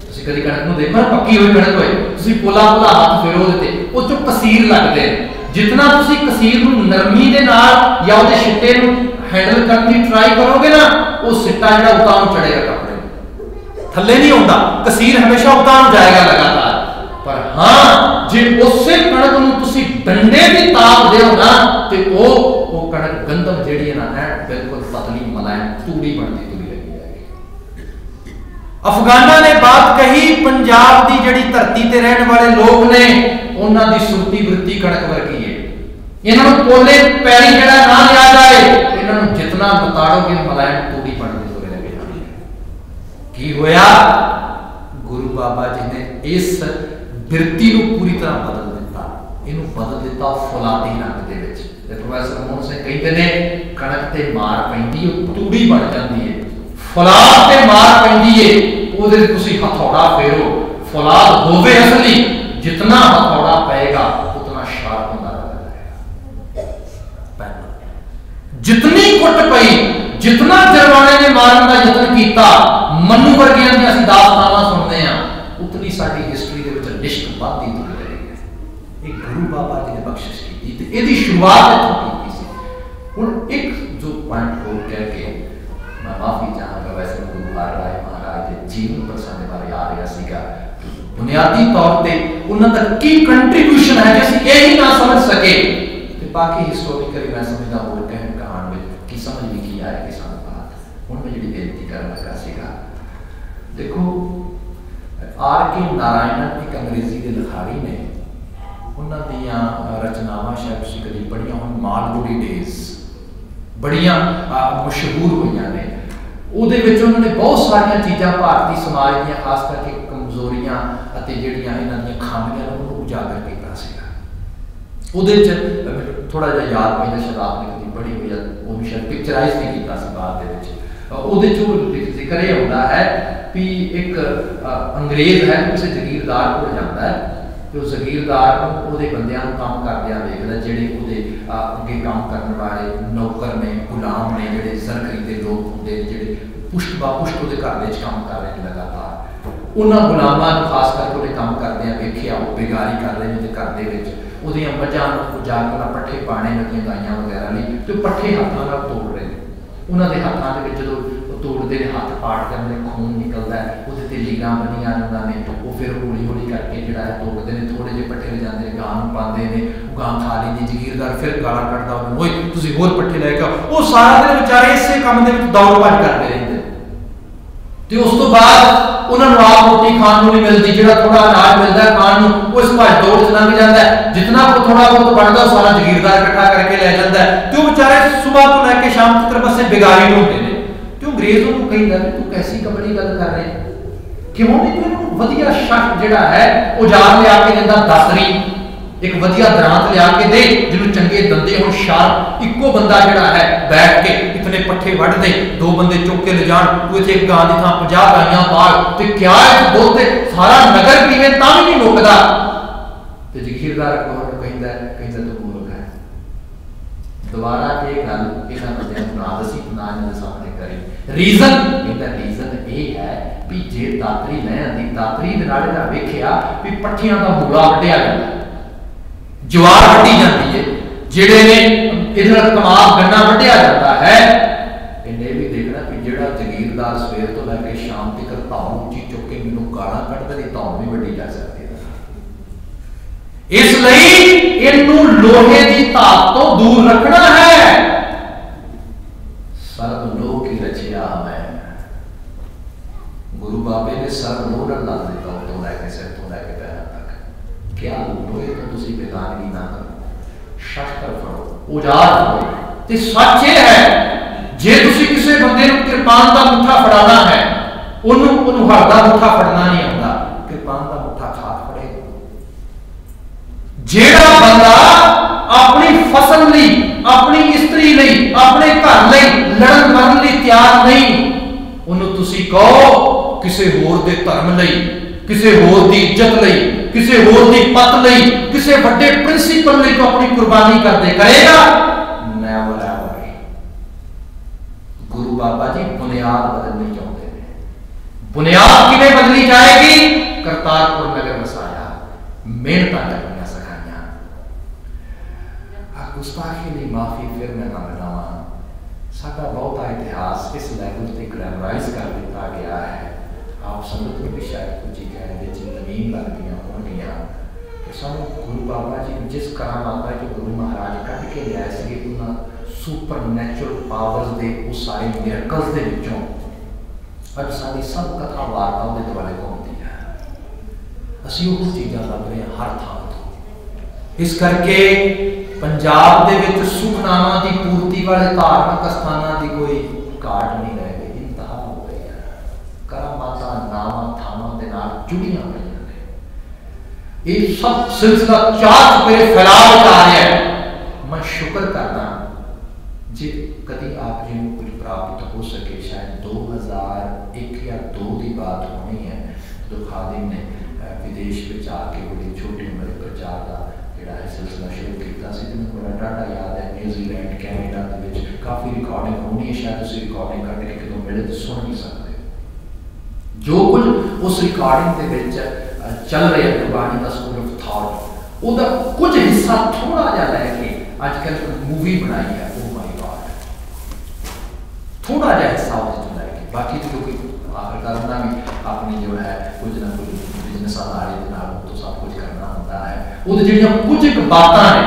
तुसी कदी कणक नूं देखो ना, पक्की हुई कणक होए तुसी पोला पोला हाथ फेरो दे ते ओ चों कसीर लगदे। जितना तुसी कसीर नूं नरमी दे नाल या ओदे छिट्टे नूं हैंडल करने की ट्राई करोगे ना, वो सिट्टा जिहड़ा उतां नूं चढ़ेगा, कपड़े थल्ले नहीं आउंदा, कसीर हमेशा उतां नूं जाएगा लगातार। पर हाँ जे उसे कणक नूं तुसी डंडे दी ताप देओ ना ते ओ कणक गंदम जिहड़ी है ना है बिल्कुल पतली मुलायम तूड़ी बनदी तुरी लगी जाएगी। अफगाना ने बात कही, पंजाब दी जिहड़ी धरती ते रहने वाले लोग ने उन्हां दी सुरती वृत्ति कणक वर्गी है। इन्हां नूं पोले पैरी जिहड़ा ना लिया जाए, इन्हां नूं जितना बताड़ोगे मुलायम तूड़ी बनदी तुरी लगी जाएगी। की होया? गुरु बाबा जी ने इस वृत्ति को पूरी तरह बदल दिता, इनू बदल दिता फौलादी रंग दे विच। प्रोफेसर मोहन सिंह कहते ने कणक ते मार पैंदी है तूड़ी बन जाती है, फौलाद ते मार पैंदी है ओदे तुसी हथौड़ा फेरो, फौलाद होवे असली, जितना हथौड़ा पेगा उतना शार्प होता रहेगा। जितनी कुट पई, जितना जरवाने ने मारन का यत्न किया, मनु वर्गियां दी असीं दास्तानां सुनते हैं, उतनी साडी हिस्ट्री दे विच लिस्ट बढ़ती तुरी रहेगी। एक गुरु बाबा जी ने बख्शिश की थी, इसकी शुरुआत इत्थों की सी। हुण एक जो पॉइंट हो कह के मैं माफी चाहांगा, वैसे गुरु राय महाराज के जीवन प्रसंग बारे आ रहा सीगा, बुनियादी तौर पे उन्हां दा की कंट्रीब्यूशन है जे असीं यही ना समझ सके ते बाकी हिस्टोरिकली मैं समझदा होर कहण कहाण विच की समझ भी की आए कि सानू बात हुण मैं जिहड़ी बेनती करन लगा सीगा। देखो R.K. नारायणन एक अंग्रेजी के लिखारी ने, उन्होंने रचनावां शायद तुसीं कदी पढ़ियां होण, मालगुडी डेज बड़ियां मशहूर हुई ने। उहदे विच उन्होंने बहुत सारिया चीज़ां भारतीय समाज दी खास करके कमजोरियां अते जिहड़ियां इन्हां दी खामियां उन्होंने उजागर किया सीगा। उहदे च थोड़ा जिहा याद पैंदा, शायद आपने कदी पढ़ी हुई है, वो भी शायद पिक्चराइज भी किया सी बाद दे विच। उहदे च जिक्र यह होता है कि एक अंग्रेज है किसी जगीरदार को जाता है, तो जगीरदार उहदे बंदियां नूं काम करदियां वेखदा, जिहड़े उहदे अगे काम करने वाले नौकर ने, गुलाम ने, जिहड़े सरकारी के लोग होंगे, जिहड़े पुष्ट बापुष्ट वो घर में काम कर रहे हैं लगातार, उन्होंने गुलामों खास करके वो काम करते हैं वेख्या वो बेगारी कर रहे हैं घर के मझां जाके उन्हें पट्ठे पाने लगे गाइयां वगैरह नहीं, तो पट्ठे हाथों नाल तोड़ रहे हैं। उन्होंने हाथों के जो तोड़ते हैं हाथ पाट के अंदर खून निकलता है, वो लीरां बनिया उन्होंने, वो फिर हौली हौली करके जोड़ा है तोड़ते हैं, थोड़े जे पट्ठे ले जाते हैं, गां पाते हैं, गां खा ली, जगीरदार फिर गाला कटदा उन्होंने, तुसीं होर पट्ठे लैके आओ। वो सारा दिन बेचारे इसे काम के दौड़ भज करते रहते, तो उस तो बाद उन्होंने आप रोटी खाण नहीं मिलती, जो थोड़ा अनाज मिलता है खाण को इस भज दौड़ च लंघ जाता है, जितना को थोड़ा बहुत बनता सारा जगीरदार इकट्ठा करके लै जाता है, तो बेचारे सुबह तो लैके शाम तक बस बेगारी ढूंढते हैं। तो अंग्रेज उन्होंने कहता है तू कैसी कबड़ी गल कर रहे क्यों नहीं, तू वधिया शख्स जिहड़ा है औजार लिया के दिंदा, दातरी एक वधिया दरांत लिया के दे, जिन्होंने चंगे दंदे हो शार्प, इक्को बंदा जिहड़ा है बैठ के इतने पट्ठे वढ़ दे, दो बंदे चुक के ले जाण, तू इत्थे एक गां दी थां 50 गाइयां पाल, ते क्या है बोलते सारा नगर पीवे तां भी नहीं मुकदा। ते जगीरदार अकबर कहंदा तू मूर्ख है, दोबारा ये गल इन्हां बंदियां नूं ना दसी, ना इन्हां दे सामने करी। रीजन कहंदा रीजन ये है भी जे दातरी ले आंदी, दातरी दे नाल इन्हां वेखिया भी पट्ठियां दा मूला वड्ढिया जांदा, ज्वार वड्ढी जाती है, जिहड़े ने इधर कमाल गन्ना वड्ढिया जाता है। इन्हें भी देखना कि जिहड़ा जगीरदार सवेर तो लैके शाम तक धौन उच्ची चुक के मैनूं गालां कढदा दी धौन भी वड्ढी जा सकती है, इसलिए इनू लोहे की धात तो दूर रखना है। सर्व लोह की रचिया मैं, गुरु बाबे ने सर्व लोह ला दिता, तो लैके सिर तो लैके पैरों तक। क्या लोहे तो तुसीं बेगानगी ना करो, शस्त्र फड़ो, औजार फड़ो। ते सच ये है जे तुसीं किसी बंदे नूं किरपान दा मुठा फड़ाना है, उन्होंने हर दा मुठा फड़ना नहीं आता, किरपान दा मुठा खाक फड़ेगा। जेड़ा बंदा अपनी फसल लई, अपनी स्त्री लई, अपने घर लई लड़न मरन लई तैयार नहीं, उन्होंने तुसीं कहो किसी होर दे धर्म लई, किसी होर दी इज्जत लई, किसी होर दी पत लई, किसी बड़े प्रिंसिपल लई तो अपनी कुर्बानी कर दे, करेगा नेवर एवर। गुरु बाबा जी बुनियाद बदलनी चाहते हैं। बुनियाद किवें बदली जाएगी? करतारपुर नगर वसाया, मेहनत करनियां सिखाइयां। गुस्ताखी दी माफी फिर मैं मंगदा साडा बहुता इतिहास इस लैवल से ग्लैमराइज कर दिता गया है। आप संगत में भी शायद कुछ चीज़ें नवीन लगदियां होणगियां। सानू गुरु बाबा जी जिस करामात जो गुरु महाराज कट के लिया सी, उन्होंने सुपर नैचुरल पावर्स के उस सारे मिरेकल्स के विचों अब सारी सब कथा वार्ता के दुआले घूमती है। असीं वो चीज़ां लभ रहे हैं हर थां तो। इस करके पंजाब दे विच सुखनामा की पूर्ति वाले धार्मिक स्थानों की कोई घाट नहीं रह गई, इंतहा हो गई है। करामातां नामां थावां दे नाल जुड़ियां पईयां ने। ये सब सिलसिला चार चुफेरे फैला जा रहा है। मैं शुक्र करना जे कभी आप जी कुछ प्राप्त हो सके, शायद 2001 या 2 की बात होनी है, जो खादिम ने विदेश में आके बड़ी छोटी उम्र प्रचार का जिहड़ा है सिलसिला शुरू किया सी। तो मेरा डाटा याद है न्यूजीलैंड कैनेडा के काफ़ी रिकॉर्डिंग होनी है, शायद उस रिकॉर्डिंग कट के कदों मिले तो सुन नहीं सकते। जो कुछ उस रिकॉर्डिंग के चल रहे गुरबाणी का स्कूल ऑफ थॉट, उसका कुछ हिस्सा थोड़ा जा लैके अजकल मूवी बनाई है, ओ माय गॉड, थोड़ा जा हिस्सा उसमें लैके, बाकी तो क्योंकि आखिरकार उन्होंने भी अपनी जो है कुछ ना कुछ बिजनेस आधारे तो सब कुछ करना होता है। वो जो कुछ एक बातां ने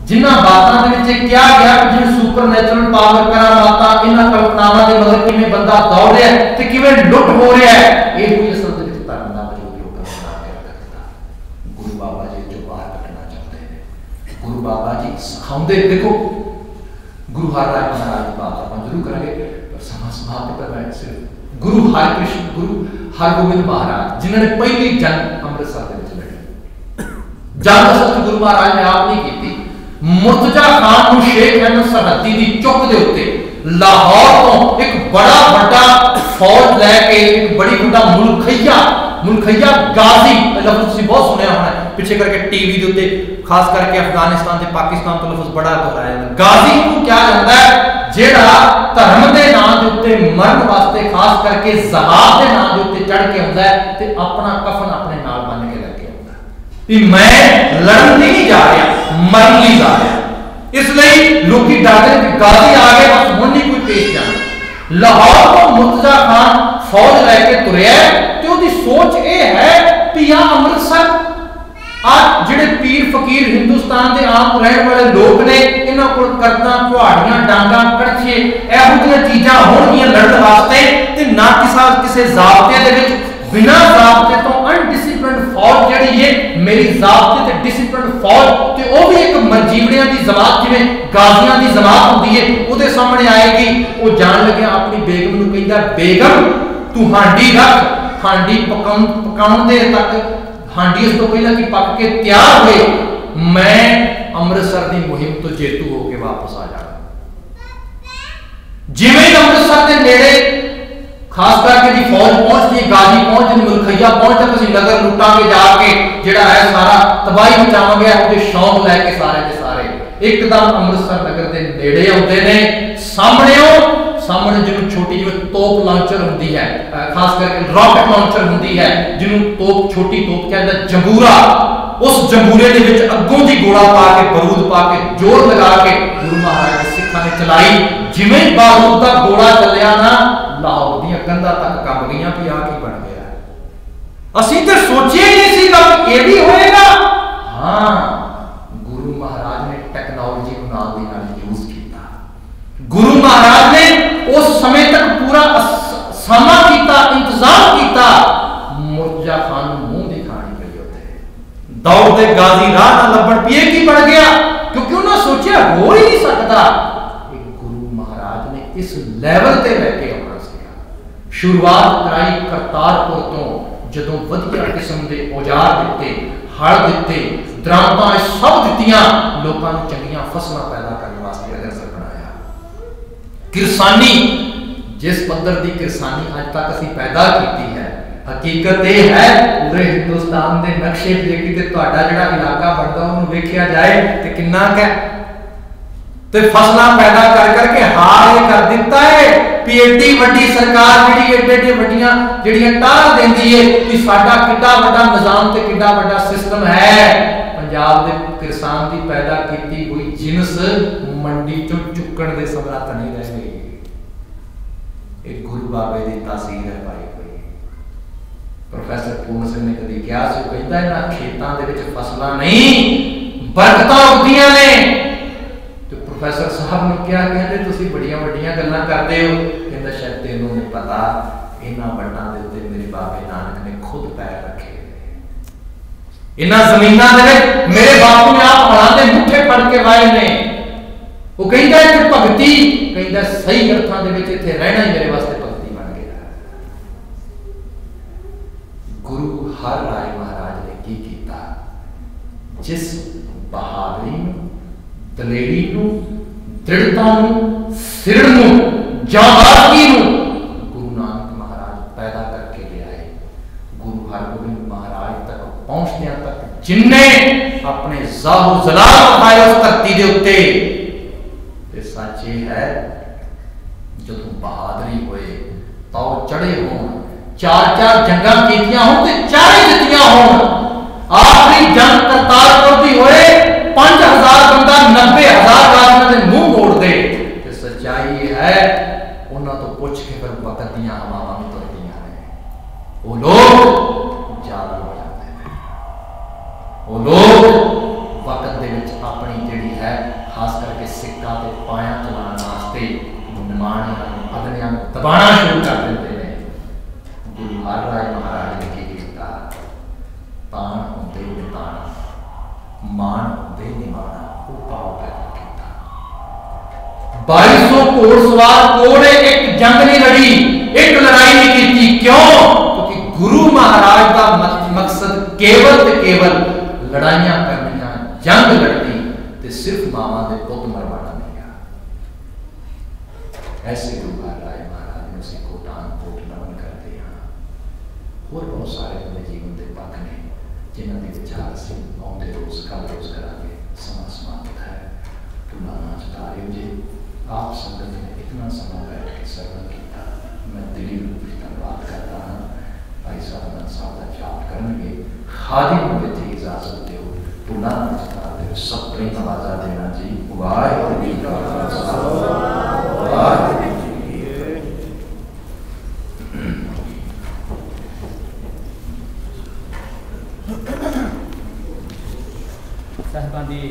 जिन्हां बातां दे विच क्या गया कि सुपर नैचुरल पावर करामातां इन्हां कल्पनावां दे मगर किवें बंदा दौड़ रहा है ते किवें लुट हो रहा है, ये कोई असल दे विच धर्म दा वजूद लोकां ने बना के रख दिता। गुरु बाबा जी जो बाहर कटना चाहते हैं, गुरु बाबा जी सिखाउंदे, देखो गुरु हरराय महाराज की बात आप जरूर करेंगे, पर समाज समाप्त पर मैं सिर्फ गुरु हरकृष्ण, गुरु हरगोबिंद महाराज जिन्होंने पहली जंग अमृतसर के विच लड़ी, जंग असल गुरु महाराज ने आप नहीं की। मुर्तजा खान को शेख अहमद सरहदी की चुक के उत्ते लाहौर तो एक बड़ा बड़ा फौज लैके एक बड़ी बड़ा मुलखैया गाजी लफ्ज़ तुसीं बहुत सुनिया होना, पिछे करके टीवी के उत्ते खास करके अफगानिस्तान ते पाकिस्तान तो लफ्ज बड़ा दोहराया जाता। गाजी को क्या जाता है जेड़ा धर्म के नाम के उत्ते मरण वास्ते खास करके जहाज के नाम के उत्ते चढ़ के आता है ते अपना कफन अपने नाल बन के लेके आता है कि मैं लड़न नहीं जा रहा, मरन नहीं जा रहा। इसलिए लोग डरते कि गाजी आ गए बस हुण नहीं कोई पेश जाना। लाहौर को मुर्तजा खान फौज लैके तुरया ते उहदी सोच यह है कि या अमृतसर आज जिहड़े पीर फकीर हिंदुस्तान के आम रहने वाले लोग ने इन्हां कोल करतां कुहाड़ियां डांगा कड़छे इहो जिहियां चीज़ां होणगियां लड़न वास्ते ते ना किसी ज़ाब्ते दे विच बिना ज़ाब्ते तो अनडिसिप्लिनड फौज जिहड़ी है मेरी ज़ाब्ते ते डिसिप्लिनड फौज ते वो भी एक मरजीवड़ियां दी जमात जिवें गाजियां दी जमात हुंदी है उहदे सामने आएगी। वो जान लगे अपनी बेगम नूं कहंदा बेगम तू हांडी रख, हांडी पकाउण दे तक हांडी इस तो पहला कि पक के तैयार हुए मैं अमृतसर की मुहिम तो जेतू होकर वापस आ जाऊंगा। जिवें अमृतसर के नेड़े खास करके जी फौज पहुंचती गाजी पहुंच मुलखैया पहुंच तक असं नगर लुटांगे जाके जिहड़ा है सारा तबाही मचावांगे अपने शौक लैके सारे के सारे एकदम अमृतसर नगर के नेड़े आते हैं। सामने जिन्होंने छोटी जी तोप लॉन्चर होंगी है खास करके रॉकेट लॉन्चर होंगी है जिन्होंने तोप छोटी तोप कहते हैं जंबूरा। उस जंबूरे के विच अगों दी गोला पा के बारूद पा के जोर लगा के गुरु महाराज के सिखां ने चलाई। जिवें बारूद का गोला चलिया ना लाहौर दी कंधां तक कंब गईयां भी आ की बन गया। असीं ते सोचिया ही नहीं सी कि ये भी होएगा। हाँ गुरु महाराज ने टेक्नोलॉजी को नाल दी नाल यूज किया। गुरु महाराज ने उस समय तक पूरा समा किया इंतजाम किया। मुर्तजा खान मुंह दिखानी पई उत्ते दौड़ते गाजी राह ना लभण पिए की पड़ गया क्योंकि उन्होंने सोचा हो ही नहीं सकता। गुरु महाराज ने इस लेवल ते लेके आना सीगा। शुरुआत कराई करतारपुर तो जदों वधिया किस्म के औजार दिते हल दिते दरामदां सब दित्तियां लोकां नूं चंगीआं फसलां पैदा करने वास्ते अगर बनाया। किरसानी जिस पद्धर की किरसानी अज तक असीं पैदा की है हकीकत यह है पूरे हिंदुस्तान के नक्शे देखी तो तुहाडा जिहड़ा इलाका बनता उन्होंने वेख्या जाए तो किन्ना क ते फसलां पैदा कर करके हार कर दिता है कि एडी वड्डी सरकार जिहड़ी एडे वड्डियां जिहड़ियां टाह देंदी है कि साडा किड्डा वड्डा निजाम ते किड्डा वड्डा सिस्टम है। पंजाब दे किसान दी पैदा कीती हुई जिनस मंडी चों चुक्कण दे समर्थ नहीं रह गई। एक गुरु बाबे की तासीर है पाई हुई। प्रोफैसर पूर्ण सिंह ने कभी कहा कहता है ना खेतों के फसलां नहीं बरकतां उगदियां ने। तो प्रोफैसर साहब ने क्या कहते तुसीं बड़ियां वड्डियां गल्लां करदे हो। कहंदा शायद तैनूं नहीं पता इन्हां वटां दे उत्ते मेरे बाबे नानक ने खुद पैर रखे। इन्हां ज़मीनां दे विच मेरे बापू ने आप हलां दे मुठे फड़ के वाए ने। वो कहता है कि भगती कहता सही अर्थां दे विच इत्थे रहना ही मेरे वास्ते भगती बन गया। गुरु हर राय महाराज ने की कीता जिस बहादुरी दलेरी दृढ़ता सिरण जाबाजी गुरु नानक महाराज पैदा करके ले आए। गुरु हरगोबिंद महाराज तक पहुंचने तक जिन्ने अपने जाहो जलाल पाए उस धरती के उत्ते सच ये है जो बहादुरी होए तो चढ़े हो चार चार जंगा कीतियां हो ते चारे जितियां हो। आखिरी जंग करतारपुर की होए 5000 बंदा 90,000 राजना दे मुंह मोड़ दे। सच्चाई है उन्हां तो पूछ के फिर वक्त दियां हवावां में तुरदियां ने। वो लोग ज्यादा हो जाते हैं। वो लोग वक्त दे विच अपनी जिहड़ी है खास करके सिक्का ते पाया चलाने वास्ते माणियां अगलियां दबाना शुरू कर देते हैं। गुरु हर राय महाराज ने की कीता तान होंदे निताना मान होंदे निमाना उपाव पैदा किया। 2200 घोड़ सवार कोड़े एक जंग नहीं लड़ी एक लड़ाई नहीं की। क्यों? क्योंकि गुरु महाराज का मकसद केवल ते केवल लड़ाइयां करनियां जंग लड़नी ते सिर्फ मामा दे पुत मरवाना नहीं। ऐसे गुरु राय महाराज ने उसे कोटान कोट नमन करते हैं। और बहुत सारे अपने जीवन के पक्ष ने जिन्हों के विचार से आते रोज कल रोज करा समा समाप्त है। टुलाना चतारियो जी आप संगत ने इतना समय बैठ के सरवण किया, मैं दिली रूप से धन्यवाद करता हाँ। भाई साहब साहब का जाप करेंगे, खादिम को इतनी इजाजत दो, टुलाना चता दो, सब प्रेम आवाजा देना जी। वाहिगुरू जी का खालसा वाहिगुरू जी की फतेह। साहिबां दी